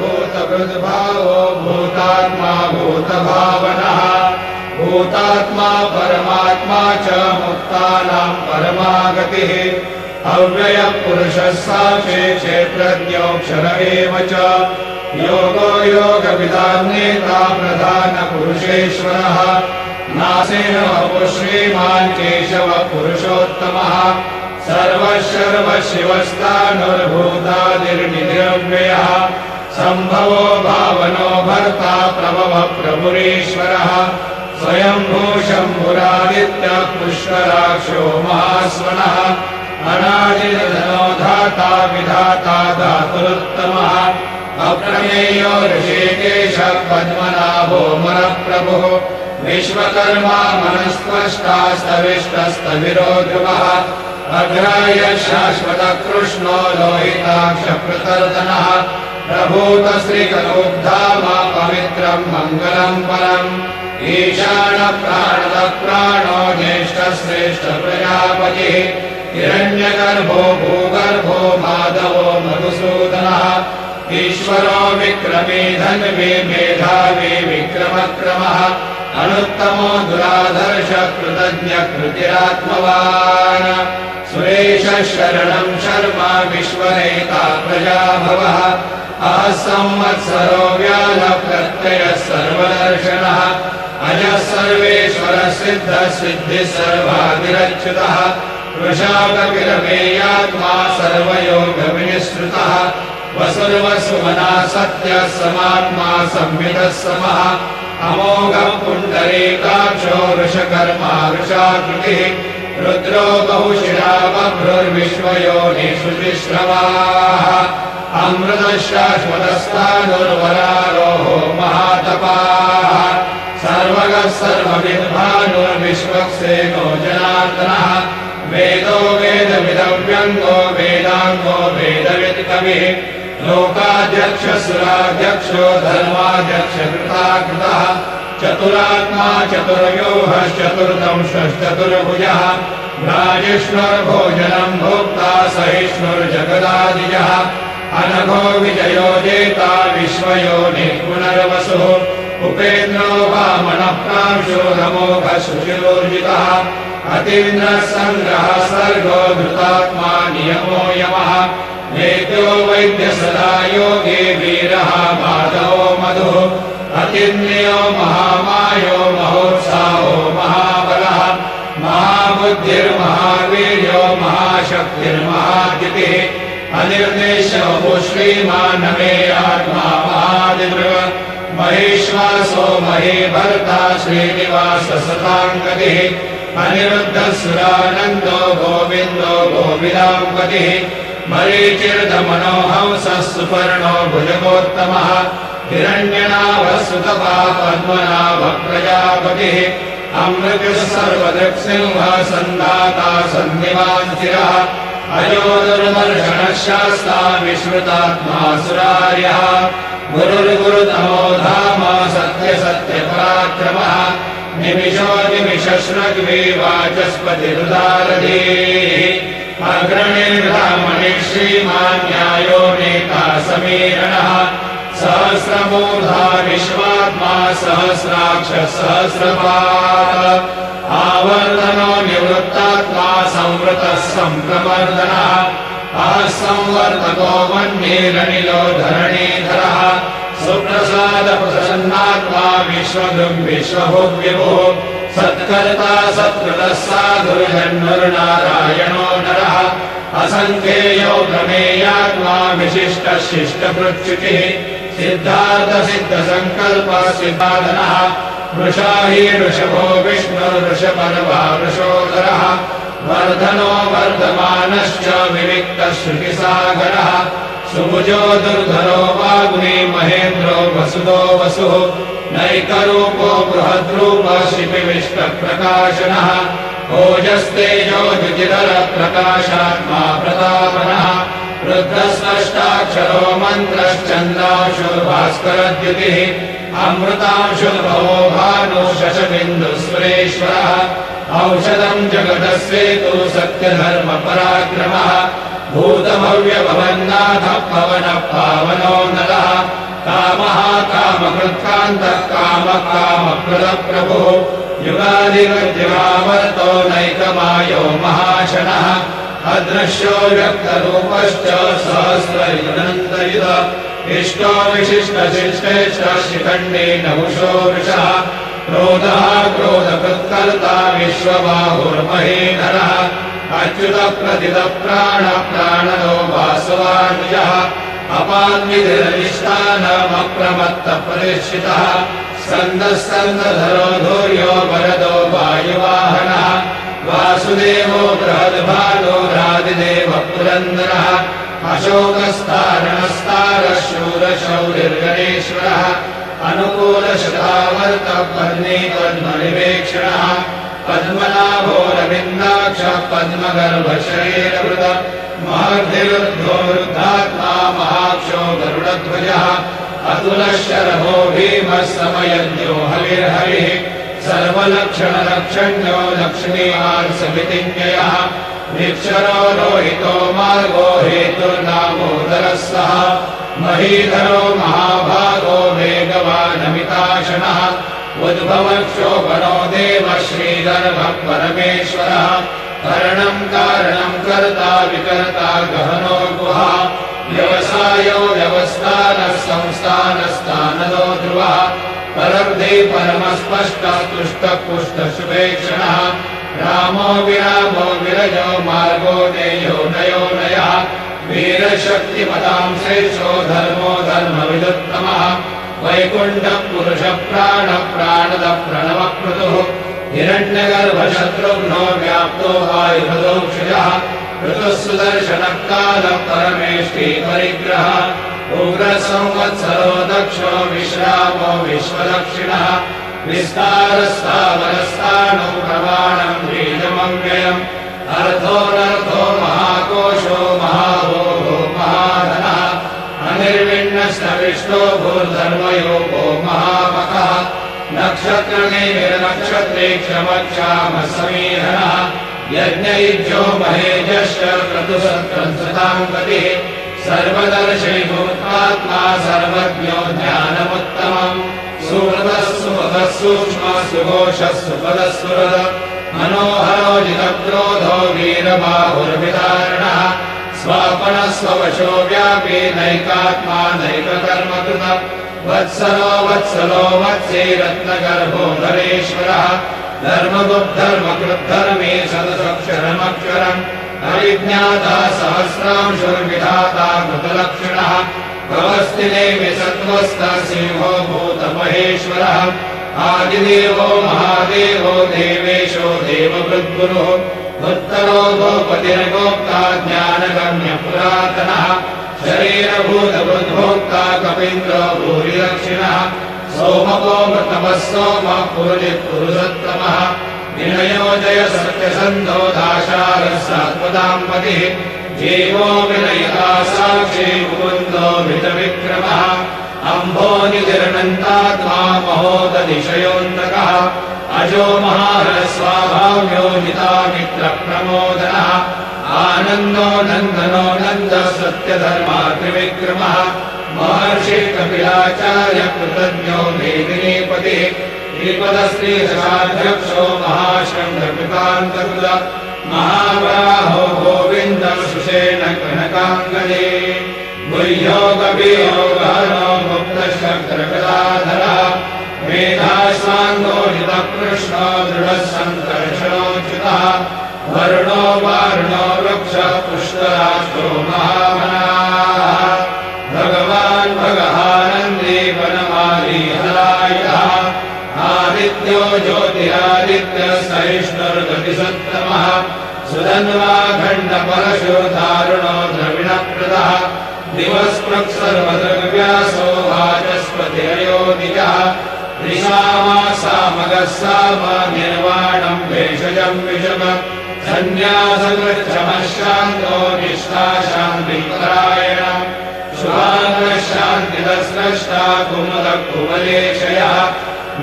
भूतकृद्भावो भूतात्मा भूतभावनः भूतात्मा परमात्मा च मुक्तानां परमागतिः अव्ययः पुरुषः साक्षी क्षेत्रज्ञोऽक्षर एव च योगो योगविदां नेता प्रधानपुरुषेश्वरः नासेन वपुः श्रीमान् केशवः पुरुषोत्तमः सर्वशिवस्तानुर्भूतादिर्निरव्ययः सम्भवो भावनो भर्ता प्रभवः प्रभुरीश्वरः स्वयंभू शम्भुरादित्यः पुष्कराक्षो महास्वनः अनादिर्धनो धाता विधाता धातुरुत्तमः अप्रमेयो ऋषिकेशः पद्मनाभो मरप्रभुः विश्वकर्मा मनस्त्वष्टा स्तविष्टस्तविरो ध्रुवः अग्राह्य शाश्वतः कृष्णो लोहिताक्षप्रतर्दनः प्रभूतश्रीकरोद्धामा पवित्रं मङ्गलं परम् ईशानः प्राणदः प्राणो ज्येष्ठश्रेष्ठ प्रजापतिः हिरण्यगर्भो भूगर्भो माधवो मधुसूदनः ईश्वरो विक्रमी धन्वी मेधावी विक्रमक्रमः अनुत्तमो दुराधर्ष कृतज्ञ कृतिरात्मवान् सुरेशः शरणं शर्मा विश्वनेता प्रजाभवः संवत्सरो व्यालः प्रत्ययः सर्वदर्शनः अजः सर्वेश्वरः सिद्धः सिद्धिः सर्वादिरच्युतः वृषाकविरमेयात्मा सर्वयोगविनिःसृतः वसुर्वसुमना सत्यः समात्मा संवितः समः अमोघः पुण्डरीकाक्षो वृषकर्मा वृषाकृतिः रुद्रो बहुशिरा बभ्रुर्विश्वयोनिषु तिस्रवाः अमृतः शाश्वतस्तानुर्वरारोहो महातपाः सर्वगः सर्वविद्भानुर्विश्वक्सेनो जनार्दनः वेदो वेदविदव्यङ्गो वेदाङ्गो वेदवित्कविः लोकाध्यक्षसुराध्यक्षो धर्माध्यक्षकृताकृतः चतुरात्मा चतुर्व्यूहश्चतुर्दंशश्चतुर्भुजः राजिष्णुर्भोजनं भोक्ता सहिष्णुर्जगदादिजः अनघो विजयो जेता विश्वयोनिः पुनर्वसुः उपेन्द्रो वामनः प्रांशो रमोघः शुचिरोर्जितः अतीन्द्रः सङ्ग्रहः सर्गो धृतात्मा नियमो यमः वेद्यो वैद्य सदा योगी वीरः माधवो मधुः अतिन्यो महामायो महोत्साहो महाबलः महाबुद्धिर्महावीर्यो महाशक्तिर्महाद्युतिः अनिर्देशो श्रीमानमे आत्मा महादिदृग महेश्वासो महीभर्ता श्रीनिवास सताङ्गतिः अनिरुद्धसुरानन्दो गोविन्दो गोविदाम्पतिः मरीचिर्दमनोहंसः सुपर्णो भुजगोत्तमः हिरण्यनाभः सुतपः पद्मनाभः प्रजापतिः अमृतः सर्वदृक्सिंहः सन्धाता सन्निवान् चिरः अजो दुर्दर्शनः शास्ता विश्रुतात्मा सुरार्यः गुरुर्गुरुतमो धाम सत्यसत्यपराक्रमः निमिषो निमिषश्रग्वी वाचस्पतिरुदारधीः अग्रणिर्ब्राह्मणिः श्रीमान् न्यायो नेता समीरणः सहस्रमूर्धा विश्वात्मा सहस्राक्षः सहस्रपात् आवर्तनो निवृत्तात्मा संवृतः सम्प्रवर्धनः संवर्तको वह्निरनिलो धरणीधरः सुप्रसादप्रसन्नात्मा विश्वदृग् विश्वभुग्विभुः सत्कर्ता सत्कृतः साधुर्जन्नुर्नारायणो नरः असङ्ख्येयो प्रमेयात्मा विशिष्टः शिष्टकृच्युतिः सिद्धार्थसिद्धसङ्कल्पः सिद्धादनः वृषा हि ऋषभो विष्णुर्वृषपर्वा वृषोदरः वर्धनो वर्धमानश्च विविक्तः श्रुतिसागरः सुभुजो दुर्धरो वाग्मी महेन्द्रो वसुदो वसुः नैकरूपो बृहद्रूपः शिपिविष्टप्रकाशनः ओजस्तेजो द्युतिधरप्रकाशात्मा प्रतापनः रुद्रस्पष्टाक्षरो मन्त्रश्चन्द्रांशुर्भास्करद्युतिः अमृतांशुर्भवो भानु शशबिन्दुस्वरेश्वरः औषधं जगदस्येतु सत्यधर्मपराक्रमः भूतभव्य भव्यभवन्नाथः पवनः पावनो नरः कामः कामकृत्कान्तः कामः कामप्रदप्रभुः युगादिवद्यमावर्तो नैकमायो महाशनः अदृश्यो व्यक्तरूपश्च सहस्रयुगनन्तयुध इष्टो विशिष्टशिष्टेश्च शिखण्डे नहुषो वृषः क्रोधः क्रोधकृत्कर्ता विश्वबाहुर्महेधरः अच्युतप्रथितप्राणप्राणनो वासवानुजः अपान्विधिरधिष्ठानमप्रमत्तप्रतिष्ठितः स्कन्दस्कन्दधरो धूर्यो वरदो वायुवाहनः वासुदेवो बृहद्भानो रादिदेव पुरन्दरः अशोकस्तारणस्तारः शूरशौरिर्गणेश्वरः अनुकूलशतावर्तः पद्मेपद्मनिवेक्षणः पद्मनाभोरविन्दाक्षः पद्मगर्भशरीरवृतः महर्धिरुद्धोरुद्धात्मा महाक्षो गरुडध्वजः अतुलशरभो भीमः समयज्ञो हविर्हरिः सर्वलक्षणलक्षण्यो लक्ष्मीवात्सवितिज्ञयः निक्षरो रोहितो मार्गो हेतुर्नामोदरः सः महीधरो महाभागो वेगवानमिताशनः उद्भवक्षोभणो देवः श्रीगर्भः परमेश्वरः करणम् कारणम् कर्ता विकर्ता गहनो गुहा व्यवसायो व्यवस्थानः संस्थानस्थानदो ध्रुवः परब्धे परमस्पष्टः तुष्टः पुष्टः शुभेक्षणः रामो विरामो विरजो मार्गो देयो नयो नयः वीरशक्तिमताम् श्रेष्ठो धर्मो धर्मविदुत्तमः वैकुण्ठः पुरुषः प्राणः प्राणदः प्रणवक्रतुः हिरण्यगर्भशत्रुघ्नो व्याप्तो वायुभदोक्षजः ऋतुः सुदर्शनः कालः परमेष्टि परिग्रहः उग्रसंवत्सरो दक्षो विश्रामो विश्वदक्षिणः विस्तारस्थावरस्थानो प्रमाणम् बीजमव्ययम् अर्थोऽनर्थो महाकोशो महाभोगो महाधनः अनिर्विण्णस्तविष्टो भूर्धर्मयोगो महामखः नक्षत्रनिर्नक्षत्रे क्षमक्षामः समीहनः यज्ञयुज्यो महेजश्च क्रतुसत्त्वंसताम् गतिः सर्वदर्शनिभूतात्मा सर्वज्ञो ज्ञानमुत्तमम् सुहृदः सुमुखः सूक्ष्मः सुघोषः सुपदः मनोहरो जितक्रोधो वीरबाहुर्विदारणः स्वापनः स्ववशो व्यापी नैकात्मा नैककर्मकृतः वत्सलो वत्सलो वत्से रत्नगर्भो धरेश्वरः धर्मगुप्धर्मकृद्धर्मे सदसक्षरमक्षरम् अविज्ञाता सहस्रांशुर्विधाता कृतलक्षणः प्रवस्थिने विसत्त्वस्थः सिंहो भूतमहेश्वरः आदिदेवो महादेवो देवेशो देववृद्गुरुः उत्तरो गोपतिर्गोप्ता ज्ञानगम्य पुरातनः शरीरभूतवृद्भोक्ता कपीन्द्रो भूरिदक्षिणः सोमपो मृतमः सोमः पुरुषोत्तमः विनयो जय सत्यसन्धो दाशारः सात्वताम् पतिः जीवो विनयता साक्षी मुकुन्दो भृतविक्रमः अम्भोनिधिरनन्तात्मा महोदधिशयोऽन्तकः अजो महारस्वाभाव्यो नितामित्रप्रमोदनः आनन्दो नन्दनो नन्दः सत्यधर्मा त्रिविक्रमः महर्षिः कपिलाचार्य कृतज्ञो मेदिनीपतिः श्रीपदश्रीदशाध्यक्षो महाशङ्खकृतान्तकृतः महावराहो गोविन्दः सुषेण कनकाङ्गदे गुह्यो कपियो गहनो गुप्तशङ्करकलाधरः मेधाश्वाङ्गो हितकृष्णो दृढः सङ्कर्षणोच्युतः वरुणो वारुणो वृक्षः पुष्कराष्ट्रो महामनाः भगवान् भगहानन्दी वनमाली हलायः आदित्यो ज्योतिरादित्यः सहिष्णुर्गतिसत्तमः सुधन्वाखण्डपरशो दारुणो द्रविणप्रदः दिवस्पृक्सर्वदृग्व्यासो वाचस्पतिरयोनिजः त्रिसामासामगः साम निर्वाणम् भेषजम् विषमः सन्न्यासकृच्छमः शान्तो निष्ठा शान्तिपरायणः शुभाङ्गः शान्तिदस्रष्टा कुमुदः कुमलेशयः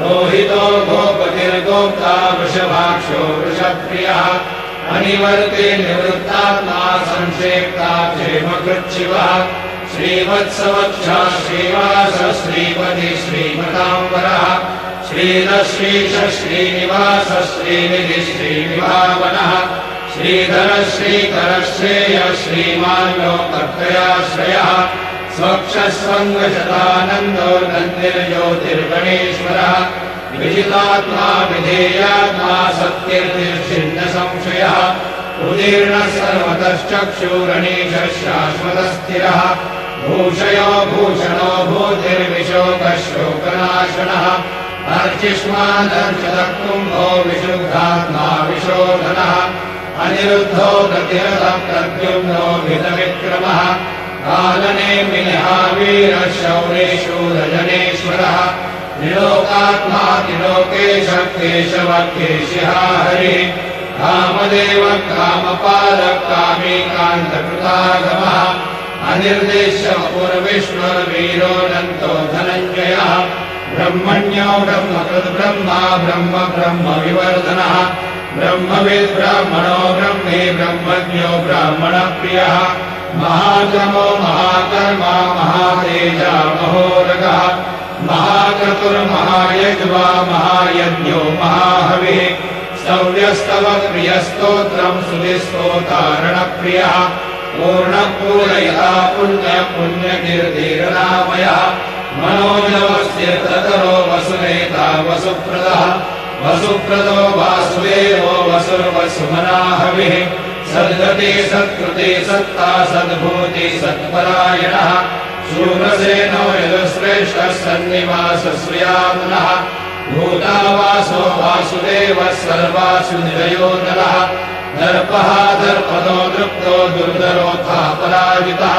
मोहितो गोपतिर्गोप्ता वृषभाक्षो वृषप्रियः अनिवर्ते निवृत्तात्मा संक्षेप्ता क्षेमकृच्छिवः श्रीवत्सवक्षा श्रीवास श्रीपति श्रीमताम्बरः श्रीधश्रीश श्रीनिवास श्रीनिधि श्रीविभावनः श्रीधर श्रीकर श्रेय श्रीमान् लोकत्रयाश्रयः स्वक्षस्वङ्गशतानन्दो नन्दिर्ज्योतिर्गणेश्वरः विजितात्मा विधेयात्मा सत्कीर्तिर्छिन्न संशयः उदीर्णः सर्वतश्चक्षुरणीशः शाश्वतस्थिरः भूषयो भूषणो भूतिर्विशोकशोकनाशनः अर्चिष्मादर्शतः कुम्भो विशुद्धात्मा विशोधनः अनिरुद्धो गतिरथः प्रद्युम्नो भितविक्रमः कालनेमिनिः वीरः शौरेशूरजनेश्वरः निलोकात्मा त्रिलोकेशः केशवः केशिः हरिः कामदेवः कामपालः कामीकान्तकृतागमः अनिर्देश्यपूर्विष्णुर्वीरोऽनन्तो धनञ्जयः ब्रह्मण्यो ब्रह्मकृद्ब्रह्मा ब्रह्म ब्रह्मविवर्धनः ब्रह्मविद् ब्राह्मणो ब्रह्मे ब्रह्मज्ञो ब्राह्मणप्रियः महाक्रमो महाकर्मा महातेजा महोरगः महाक्रतुर्महायज्वा महायज्ञो महाहविः स्तव्यस्तव प्रियस्तोत्रम् सुधिस्तोतारणप्रियः पूर्णपूरयः पुण्यपुण्यकीर्तिरनामयः मनोजवस्तीर्थकरो वसुनेता वसुप्रदः वसुप्रदो वासुदेवो वसुर्वसुमनाहविः सद्गति सत्कृति सत्ता सद्भूति सत्परायणः शूरसेनो यदुश्रेष्ठः सन्निवासश्रियामनः भूतावासो वासुदेवः सर्वासु निरयो नरः दर्पः दर्पदो दृप्तो दुर्धरोऽथा पराजितः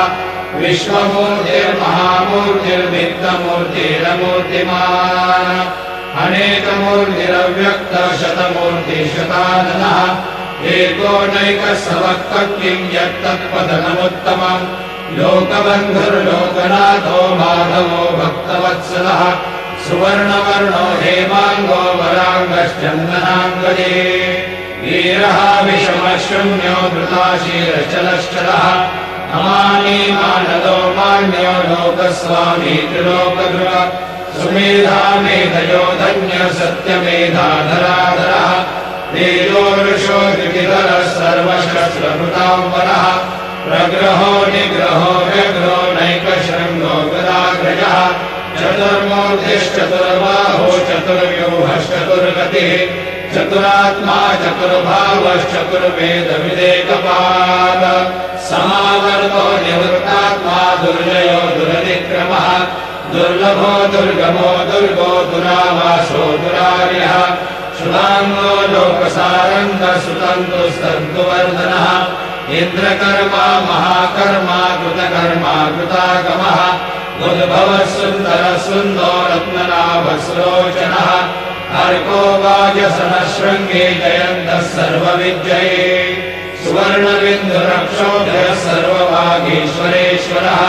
विश्वमूर्तिर्महामूर्तिर्नित्यमूर्तिरमूर्तिमान् अनेकमूर्तिरव्यक्तः शतमूर्तिशताननः एको नैकः सवक्तः किं यत्तत्पदनमुत्तमम् लोकबन्धुर्लोकनाथो माधवो भक्तवत्सलः सुवर्णवर्णो हेमाङ्गो वराङ्गश्चन्दनाङ्गजे वीरः विषमशून्यो धृताशीरचलश्चलः अमानी मानदो मान्यो लोकस्वामी त्रिलोकधृ सुमेधा मेधयो धन्य सत्यमेधाधराधरः तेजोरुषो द्विविधरः सर्वशस्त्रभृताम्बरः प्रग्रहो निग्रहो व्यग्रो नैकशृङ्गो गदाग्रजः चतुर्मूर्तिश्चतुर्बाहो चतुर्व्यूहश्चतुर्गतिः चतुरात्मा चतुर्भावश्चतुर्वेदविदेकपाद समावर्तो निवृत्तात्मा दुर्जयो दुरतिक्रमः दुर्लभो दुर्गमो दुर्गो दुरावासो दुरार्यः शुभाङ्गो लोकसारङ्गसुतन्तुस्तन्तुवर्धनः इन्द्रकर्मा महाकर्मा कृतकर्मा कृतागमः उद्भवः सुन्दरः सुन्दो रत्ननाभस्रोचनः अर्को वाजसनशृङ्गे जयन्तः सर्वविद्यये सुवर्णबिन्दुरक्षोभ्यः सर्वभागीश्वरेश्वरः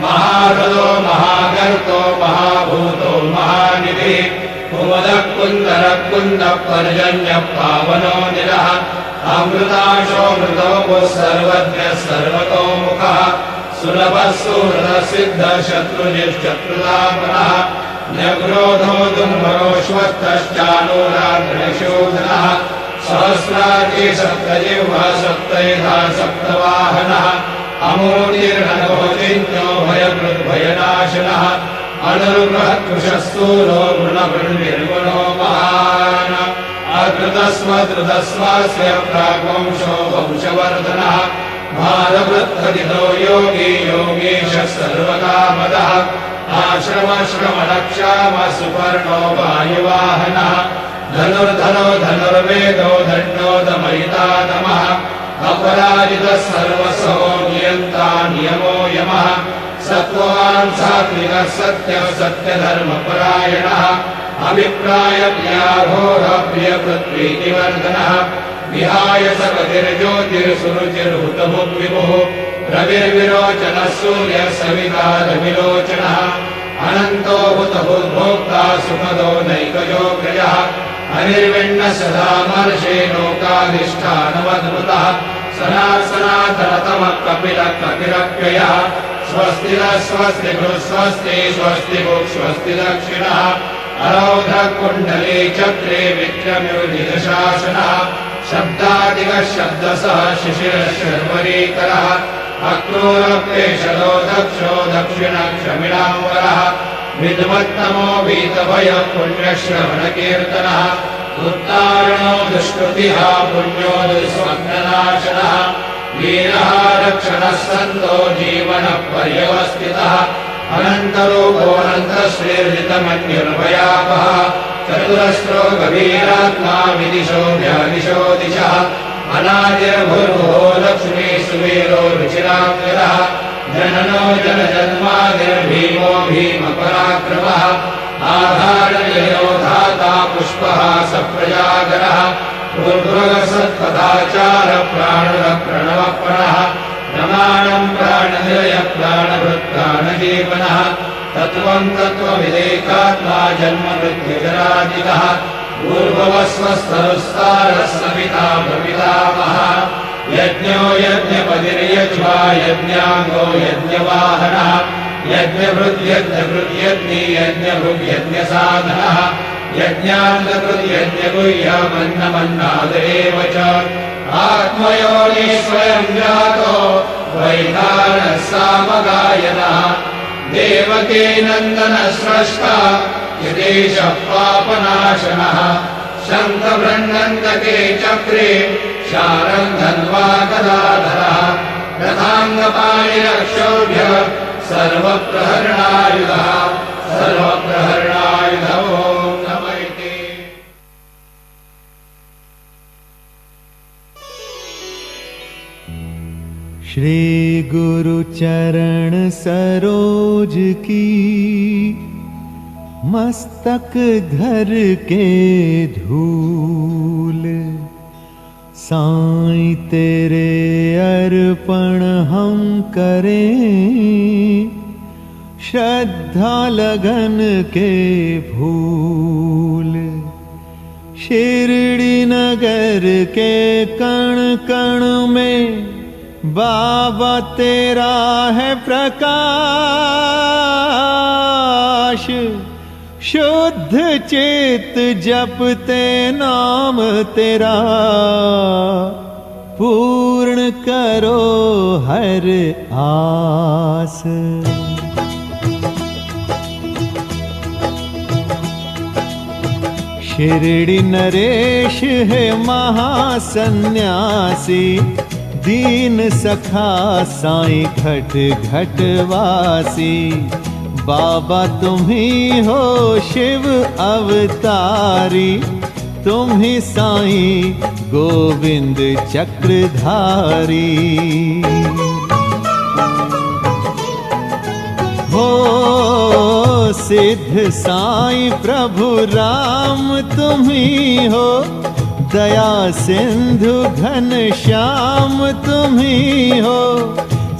महाहृदो महागर्तो महाभूतो महानिधिः कुमुदः कुन्दरः कुन्दः पर्जन्यः पावनो निरः अमृताशोऽमृतो सर्वज्ञः सर्वतोमुखः सुलभः सुहृदः सिद्धः शत्रुजिश्चत्रुतापनः न्यग्रोधो दुर्भरोश्वस्तश्चानूराग्निशोधनः सहस्रार्ची सप्तजिह्वः सप्तैधा सप्तवाहनः अमूर्तिर्नभो चिन्त्यो भयकृद्भयनाशनः अनुर्बृहत्कृशस्तूलो गुणवृन्निर्गुणो महान् अकृतस्वधृतस्वास्य प्राग्वंशो वंशवर्धनः भारवृत्तदितो योगी योगीशः सर्वकामदः आश्रमश्रमणक्षाम सुपर्णो वायुवाहनः धनुर्धनो धनुर्वेदो दण्डोदमयितातमः अपराजितः सर्वसो नियन्ता नियमो यमः सत्त्ववान् सात्विकः सत्यः सत्यधर्मपरायणः अभिप्रायप्रियाघोरप्रियपृथ्वीतिवर्धनः विहाय सकतिर्ज्योतिर्सुरुचिर्हुतभुग्विभुः रविर्विरोचनः सूर्यः सविता रविलोचनः अनन्तो हुतभुद्भोक्ता सुखदो नैकयोग्रजः अनिर्विण्ण सदा मर्षे लोकाधिष्ठानवद्भुतः सनातनतमः कपिलव्ययः स्वस्ति न स्वस्ति स्वस्ति स्वस्ति स्वस्ति दक्षिणः अरौधः कुण्डले चक्रे विक्रम्योनिदशासनः शब्दादिकः शब्दसः शिशिरशर्वरीकरः अक्रूरप्रेषलो दक्षो दक्षिणक्षमिणाम्बरः विद्वत्तमो वीतभयः पुण्यश्रवणकीर्तनः उत्तारणो दुष्कृतिः पुण्यो दुःस्वप्ननाशनः वीरः रक्षणः सन्तो जीवनः पर्यवस्थितः अनन्तरूपोऽनन्तश्रीर्जितमन्युर्भयापः चतुरस्रो गभीरात्मा विदिशो व्यादिशो दिशः अनादिर्भुर्भुवो लक्ष्मी सुवीरो रुचिराङ्गरः जननो जनजन्मादिर्भीमो भीमपराक्रमः आधारनिलयो धाता पुष्पः सप्रजागरः पूर्वसत्पदाचार प्राणप्रणवप्रणः प्रमाणं प्राणनिलय प्राणभृत्प्राणजीवनः तत्त्वं तत्त्वविदेकात्मा जन्ममृत्युजरादिकः पूर्ववस्वस्तरुस्तारः सविता प्रपितामहः यज्ञो यज्ञपतिर्यज्वा यज्ञाङ्गो यज्ञवाहनः यज्ञभृद्यज्ञभृद्यज्ञी यज्ञभृद्यज्ञसाधनः यज्ञान्तकृद्यज्ञगुह्यमन्नमन्नादेव च आत्मयोनि स्वयं जातो वैतानः सामगायनः देवकी नन्दनः स्रष्टा यदेशः पापनाशनः शङ्खबृह्नन्दके चक्रे शारं धन्वा गदाधरः रथाङ्गपाणिरक्षोभ्यः सर्वप्रहरणायुधः सर्वप्रहरणायुधो नमैते। श्री गुरु चरण सरोज की मस्तक धर के धूल साईं तेरे अर्पण हम करें श्रद्धा लगन के फूल। शिरडी नगर के कण कण में बाबा तेरा है प्रकाश, शुद्ध चित जपते नाम तेरा पूर्ण करो हर आस। शिरडी नरेश है महासन्यासी, दीन सखा साईं घट घट वासी। बाबा तुम ही हो शिव अवतारी, तुम ही साईं गोविंद चक्रधारी। हो सिद्ध साईं प्रभु राम तुम ही हो, दया सिंधु घन श्याम तुम ही हो।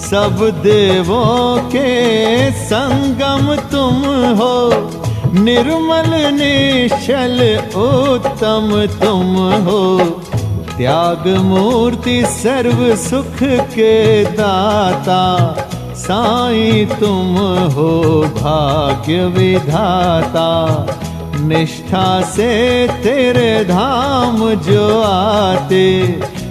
सब देवों के संगम तुम हो, निर्मल निश्चल उत्तम तुम हो। त्याग मूर्ति सर्व सुख के दाता, साईं तुम हो भाग्य विधाता। निष्ठा से तेरे धाम जो आते,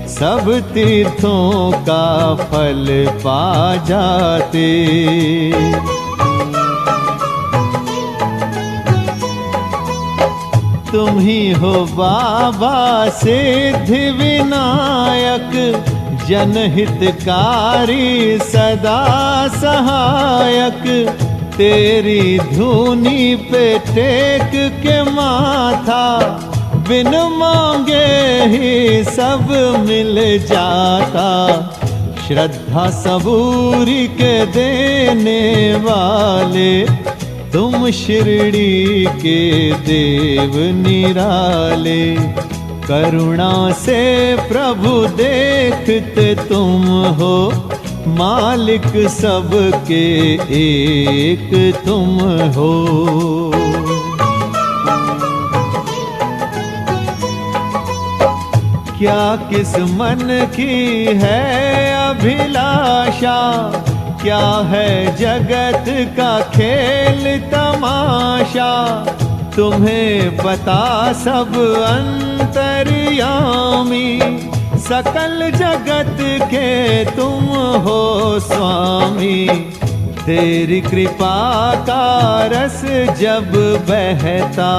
सब तीर्थों का फल पा जाते। तुम ही हो बाबा सिद्धि विनायक, जनहितकारी सदा सहायक। तेरी धूनी पे टेक के माथा, बिन मांगे ही सब मिल जाता। श्रद्धा सबूरी के देने वाले, तुम शिरडी के देव निराले। करुणा से प्रभु देखते तुम हो, मालिक सबके एक तुम हो। क्या किस मन की है अभिलाषा, क्या है जगत का खेल तमाशा, तुम्हें पता सब अंतर्यामी, सकल जगत के तुम हो स्वामी। तेरी कृपा का रस जब बहता,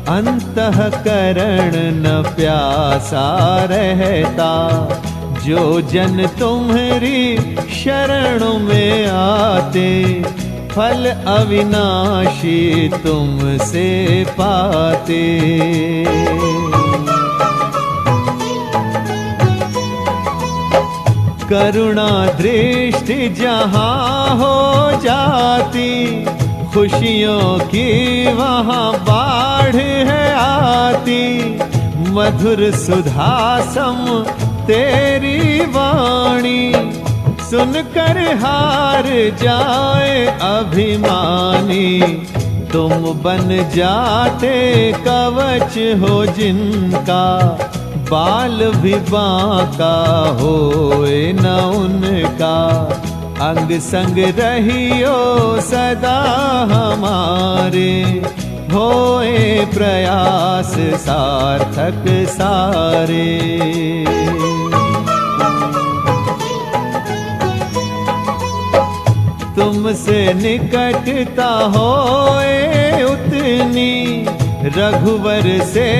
अंतःकरण न प्यासा रहता। जो जन तुम्हारी शरण में आते, फल अविनाशी तुमसे पाते। करुणा दृष्टि जहाँ हो जाती, खुशियों की वहाँ बाढ़ है आती। मधुर सुधा सम तेरी वाणी, सुनकर हार जाए अभिमानी। तुम बन जाते कवच हो जिनका, बाल भी बांका होए न उनका। अंग संग रहियो सदा हमारे, होए प्रयास सार्थक सारे। तुमसे निकटता होए उतनी, रघुवर से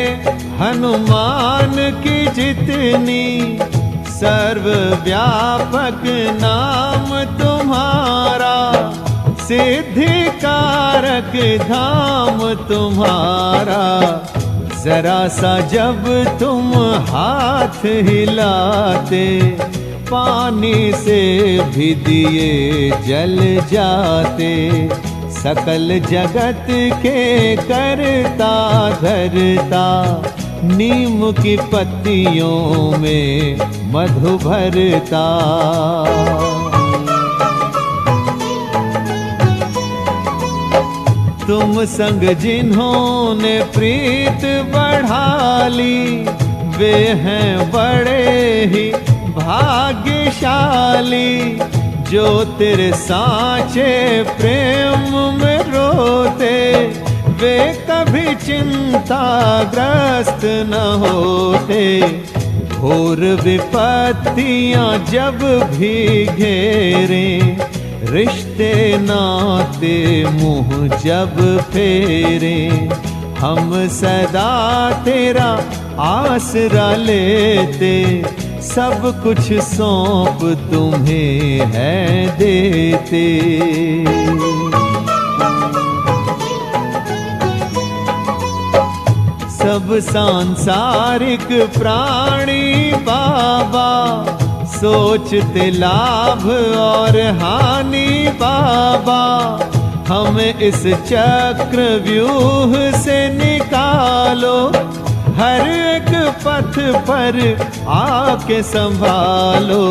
हनुमान की जितनी। सर्वव्यापक नाम तुम्हारा, सिद्धि कारक धाम तुम्हारा। जरा सा जब तुम हाथ हिलाते, पानी से भी दिए जल जाते। सकल जगत के करता धरता, नीम की पत्तियों में मधु भरता। तुम संग जिन्होंने प्रीत बढ़ा ली, वे हैं बड़े ही भाग्यशाली। जो तेरे साचे प्रेम में रोते, वे कभी चिंताग्रस्त न होते। घोर विपत्तियां जब भी घेरे, रिश्ते नाते मुँह जब फेरे। हम सदा तेरा आसरा लेते, सब कुछ सौंप तुम्हें है देते। सब सांसारिक प्राणी बाबा, सोचते लाभ और हानि बाबा। हमें इस चक्र व्यूह से निकालो, हर एक पथ पर आके संभालो।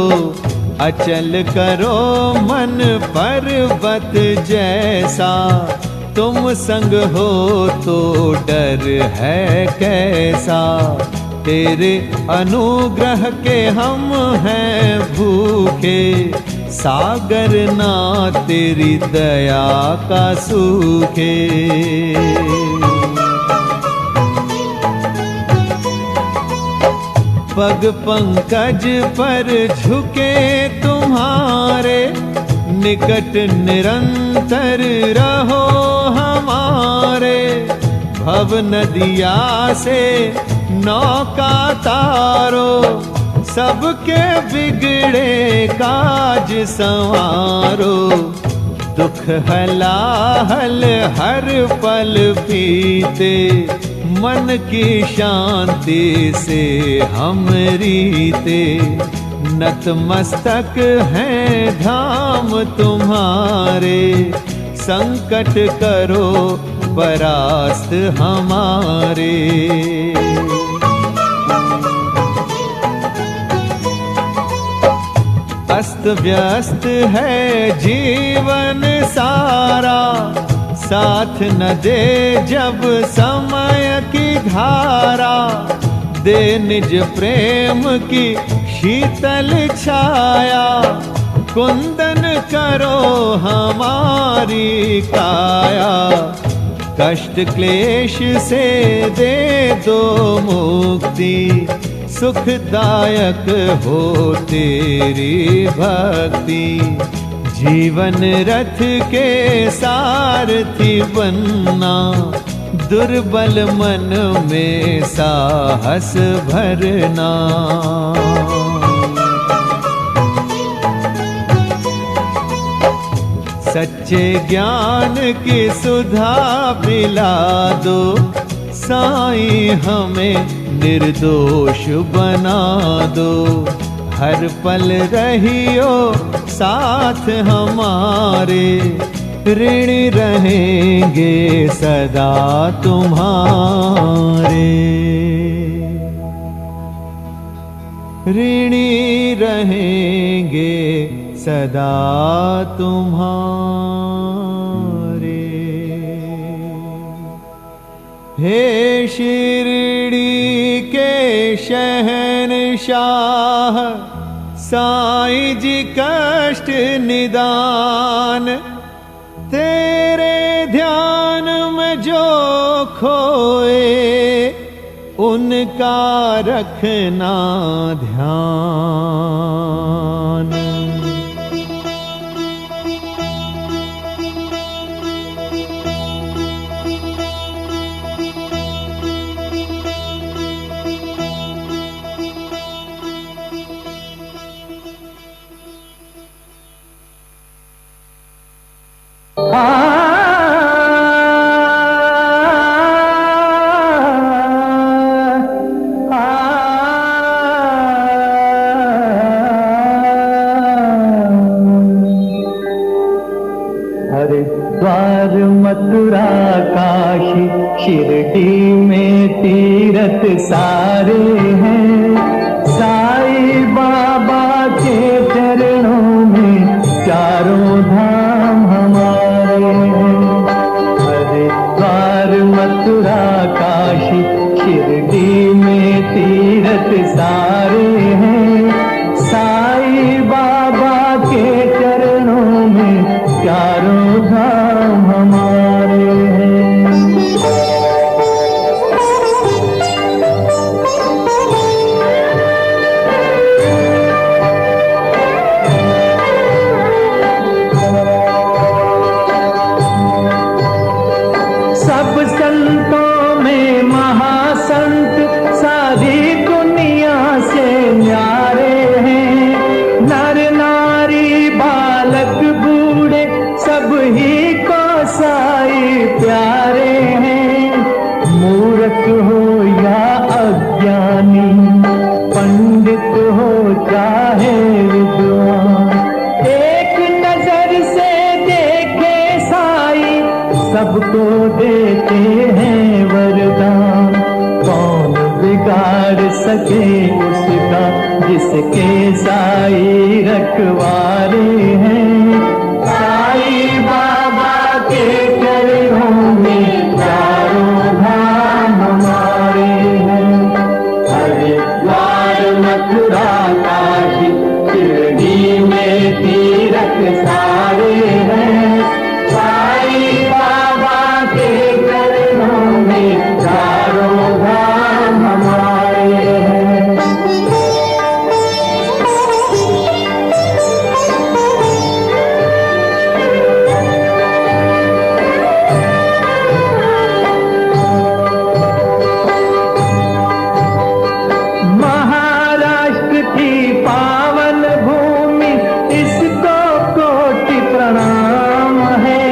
अचल करो मन पर्वत जैसा, तुम संग हो तो डर है कैसा। तेरे अनुग्रह के हम हैं भूखे, सागर ना तेरी दया का सूखे। पग पंकज पर झुके तुम्हारे, निकट निरंतर रहो हमारे। भव नदिया से नौका तारो, सबके बिगड़े काज संवारो। दुख हलाहल हर पल पीते, मन की शांति से हम रीते। नतमस्तक हैं धाम तुम्हारे, संकट करो परास्त हमारे। अस्त व्यस्त है जीवन सारा, साथ न दे जब समय की धारा। दे निज प्रेम की शीतल छाया, कुंदन करो हमारी काया, कष्ट क्लेश से दे दो मुक्ति, सुखदायक हो तेरी भक्ति। जीवन रथ के सारथी बनना, दुर्बल मन में साहस भरना। सच्चे ज्ञान की सुधा पिला दो, साईं हमें निर्दोष बना दो। हर पल रहियो साथ हमारे, ऋण रहेंगे सदा तुम्हारे। ऋणी रहेंगे सदा तुम्हारे। हे शिरडी के शहंशाह, साईं जी कष्ट निदान, तेरे ध्यान में जो खोए, उनका रखना ध्यान। हरिद्वार मथुरा काशी शिरडी में तीरथ सारे हैं, साईं बाबा के चरणों में चारों धाम हमारे हैं। हरिद्वार मथुरा काशी शिरडी में तीरथ सारे हैं, साईं बाबा के चरणों में चारों धाम हमारे हैं। सब संतों में महासंत सारी दुनिया से न्यारे हैं, नर नारी बालक बूढ़े सब ही को साईं प्यारे हैं। मूर्ख हो या अज्ञानी, पंडित हो चाहे विद्वान, एक नजर से देखे साईं सबको देते हैं वरदान। कौन बिगाड़ सके उसका जिसके साईं रखवारे हैं। साईं बाबा के चरणों में चारों धाम हमारे हैं। हरिद्वार मथुरा काशी शिरडी में तीरथ सारे हैं, साईं बाबा के चरणों में चारों धाम हमारे हैं। महाराष्ट्र की पावन भूमि, इसको कोटि प्रणाम है।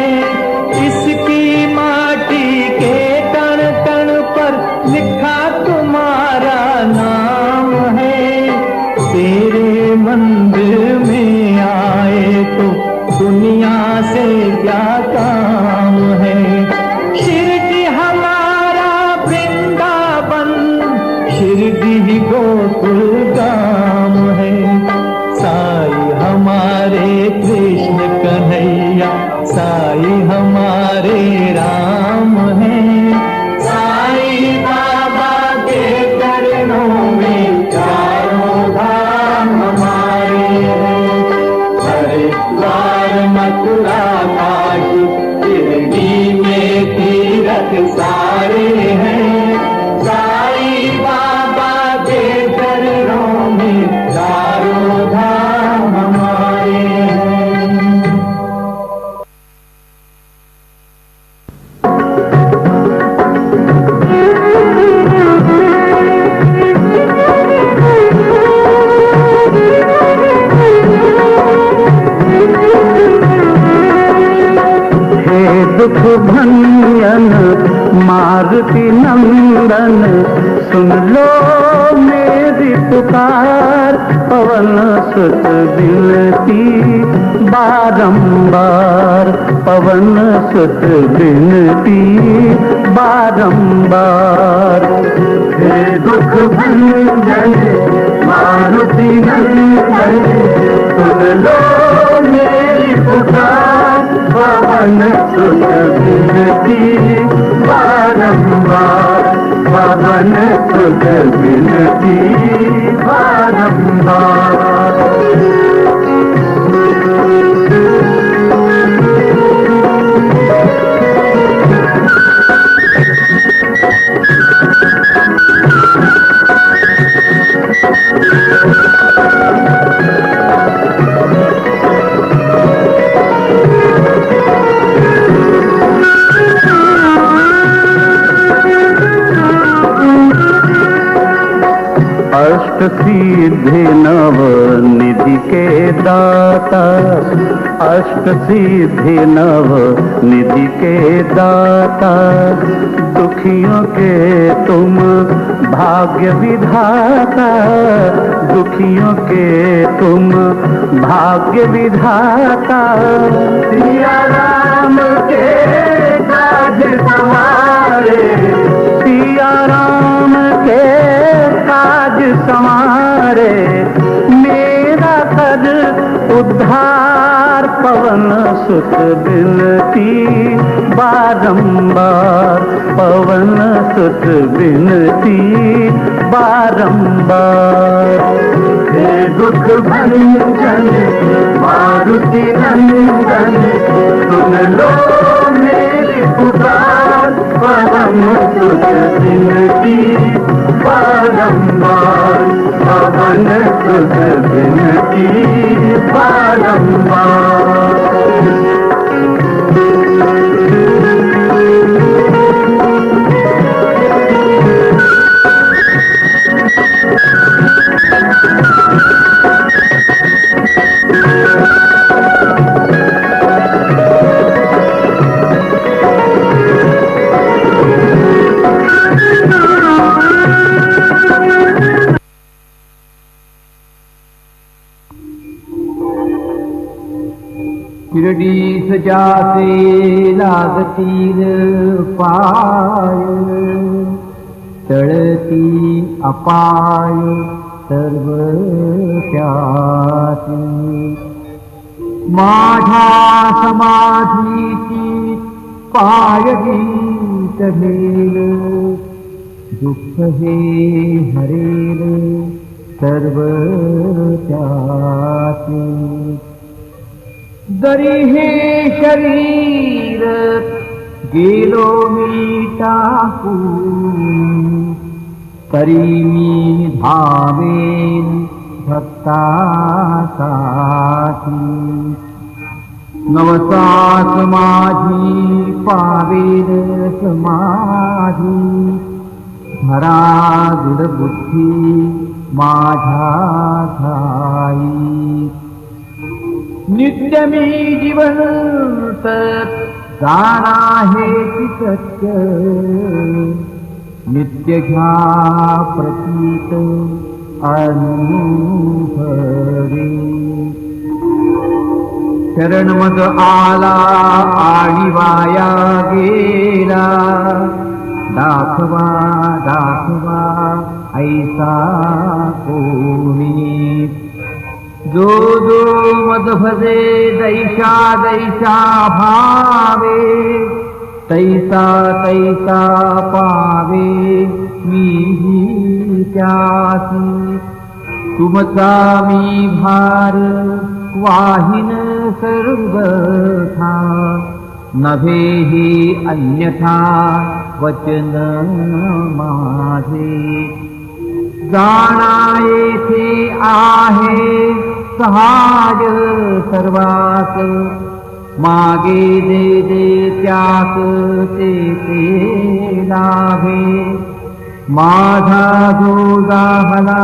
इसकी माटी के कण कण पर लिखा तुम्हारा नाम है। तेरे मंदिर में आए तो दुनिया से क्या काम है। शिरडी हमारा वृंदावन, शिरडी गोकुल गाम है। साईं हमारे कृष्ण कन्हैया, साईं हमारे राम हैं। साईं बाबा के चरणों मथुराकाश शिरडी में तीरथ सारे हैं, साई बाबा के चरणों में चारों धाम हमारे हैं। दुख भंजन मारुति नंदन सुन लो मेरी पुकार, पवन सुत बिनती बारंबार, पवन सुत बिनती बारंबार। हे दुख भंजन मारुति नंदन सुन लो मेरी पुकार, पवन सुत बिनती बारंबार, पवन सुत बिनती बारंबार। अष्ट सिद्धि नव निधि के दाता, अष्ट सिद्धि नव निधि के दाता, दुखियों के तुम भाग्य विधाता, दुखियों के तुम भाग्य विधाता। सिया राम के काज सवारे, सिया राम के काज संवारे, मेरा कर उद्धार, पवन सुत बिनती बारंबार, पवन सुत बिनती बारंबार। हे दुख भंजन मारुति नंदन सुन लो मेरी पुकार, पवन सुत बिनती बारंबार, पवन सुत बिनती बारंबार। शिरडी सजाते लागतील पाय, टळती अपाय सर्व त्याती, माझ्या समाधीची पायवी चढेल, दुःख हे हरेल सर्व त्याती। जरी हे शरीर गेलो मी टाकून, तरी मी धावेन भक्तासाठी, नवसास माझी पावेन समाधी, धरा दृढ बुद्धी माझ्या ठाई। नित्य मी जीवंत जाणा हेची सत्य, नित्य घ्या प्रतीत अनुभवे। शरण मग आला आणि वाया गेला, दाखवा दाखवा ऐसा कोणी। जो जो मद भजे दैशा दैशा भावे, तैसा तैसा पावे मीही त्यासी। तुमचा मी भार वाहिन सर्वथा नभेहि अन्यथा वचन माझे जाणा येथे आहे सहाय सर्वात मागे दे त्यास ते लाभे माझा जो गाहला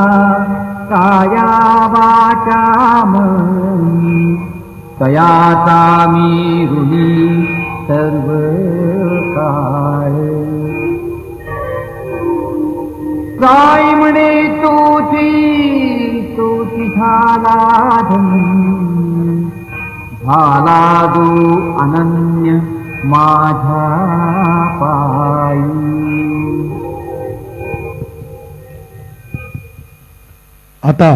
काया वाचा मनी तयाचा मी ऋणी सर्व काळ काय म्हणे तोची झाला धनी झाला जो अनन्य माझा पायी आता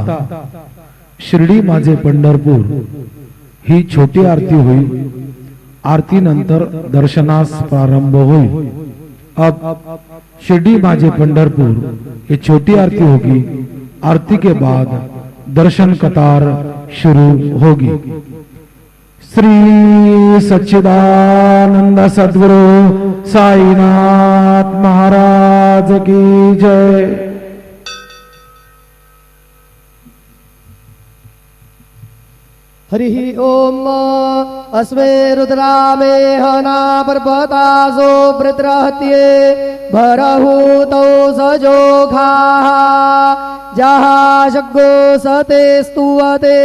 शिर्डी माझे पंढरपूर ही छोटी आरती होईल. आरती नंतर दर्शनास प्रारंभ होईल. अब शिर्डी माझे पंढरपुर ये छोटी आरती होगी. आरती के बाद दर्शन कतार शुरू होगी. श्री सच्चिदानंद सद्गुरु साईनाथ महाराज की जय. हरि ओम अस्मे रुद्रामे हना पर्वतासो वृत्रहत्ये भरहूतौ सजोखा जहा शग्गो सते स्तुवते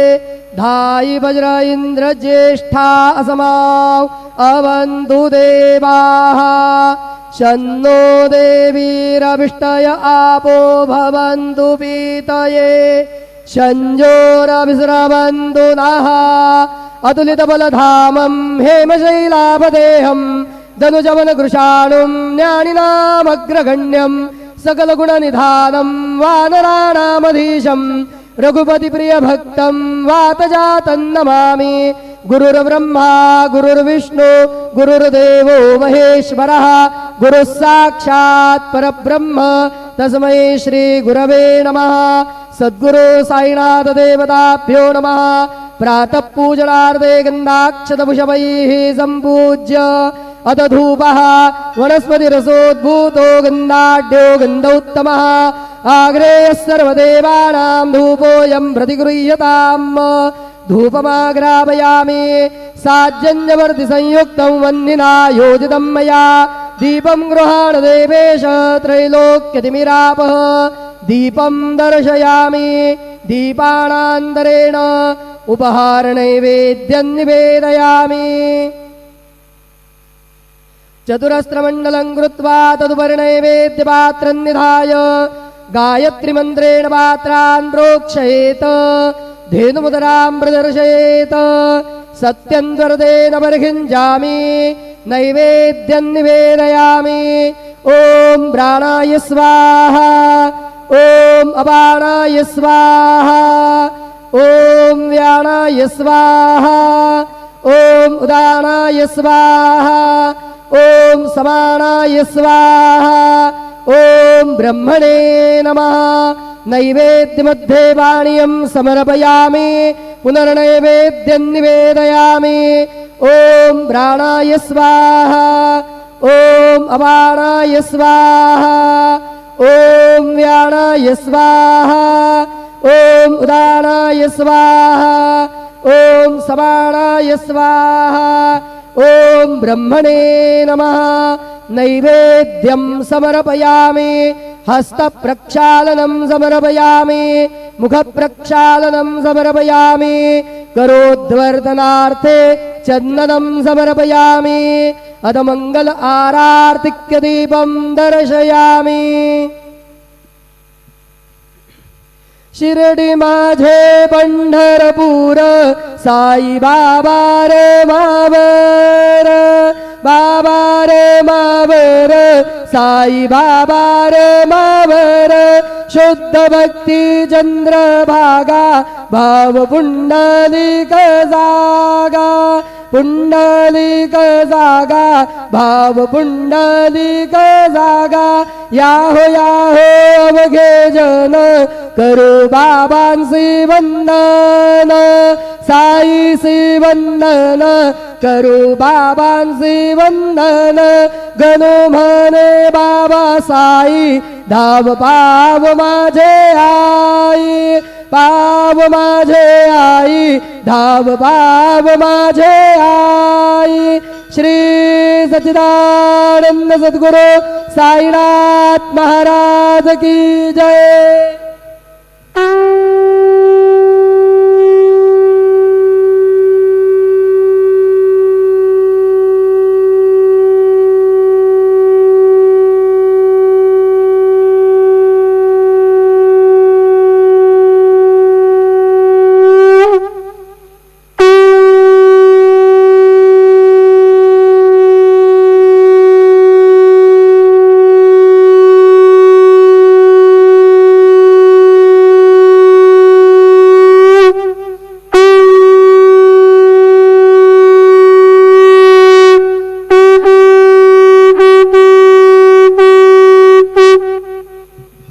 धायि वज्र इंद्र ज्येष्ठा असमाव अवन्तु देवाः शन्नो देवीरविष्टय आपो भवन्तु पीतये शञ्जोरभिस्रवन्तु नः अतुलितबलधामं हेमशैलाभदेहं धनुजवनकृशाणुं ज्ञानिनामग्रगण्यं सकलगुणनिधानं वानराणामधीशं रघुपतिप्रियभक्तं वातजातं नमामि. गुरुर्ब्रह्मा गुरुर्विष्णु गुरुर्देवो महेश्वरः गुरुः साक्षात् परब्रह्म तस्मै श्री गुरवे नमः. सद्गुरु साईनाथ देवताभ्यो नमः. प्रातः पूजनार्थे गन्धाक्षतपुष्पैः सम्पूज्य अथ धूपः वनस्पतिरसोद्भूतो गन्धाढ्यो गन्धोत्तमः आग्रेयः सर्वदेवानां धूपोऽयं प्रतिगृह्यताम्. धूपमाग्रापयामि साज्जन्यवर्तिसंयुक्तं वह्निना योजितं मया दीपं गृहाण देवेश त्रैलोक्यतिमिरापः. दीपं दर्शयामि दीपानान्तरेण उपहारनैवेद्यं निवेदयामि. चतुरस्रमण्डलं कृत्वा तदुपरि नैवेद्यपात्रं निधाय गायत्रीमन्त्रेण पात्रान् प्रोक्षयेत् धेनुमुदरां प्रदर्शयेत्. सत्यं त्वरतेन परिहिञ्जामि नैवेद्यं निवेदयामि. ॐ प्राणाय स्वाहा ॐ अपानाय स्वाहा ॐ व्यानाय स्वाहा ॐ उदानाय स्वाहा ॐ समानाय स्वाहा ॐ ब्रह्मणे नमः. नैवेद्यमध्ये पानीयं समर्पयामि पुनर्नैवेद्यं निवेदयामि. ॐ प्राणाय स्वाहा ॐ अपानाय स्वाहा ॐ व्यानाय स्वाहा ॐ उदानाय स्वाहा ॐ समानाय स्वाहा ॐ ब्रह्मणे नमः. नैवेद्यं समर्पयामि हस्तप्रक्षालनं समर्पयामि मुखप्रक्षालनं समर्पयामि करोद्वर्धनार्थे चन्दनं समर्पयामि अथ मंगल आरार्तिक्य दीपं दर्शयामि. शिर्डी माझे पंढरपूर साई बाबा रे मावर बाबा रे मावर साई बाबा रे मावर शुद्ध भक्ती चंद्रभागा भाव पुंडलिक जागा पुंडलिक जागा भाव पुंडलिक जागा याहो अवघे जन करू बाबांसी वंदन साईसी वंदन करू बाबांसी वंदन गणू म्हणे बाबा साई धाव पाव माझे आई पाव माझे आई धाव पाव माझे आई श्री सच्चिदानंद सद्गुरु साईनाथ महाराज की जय।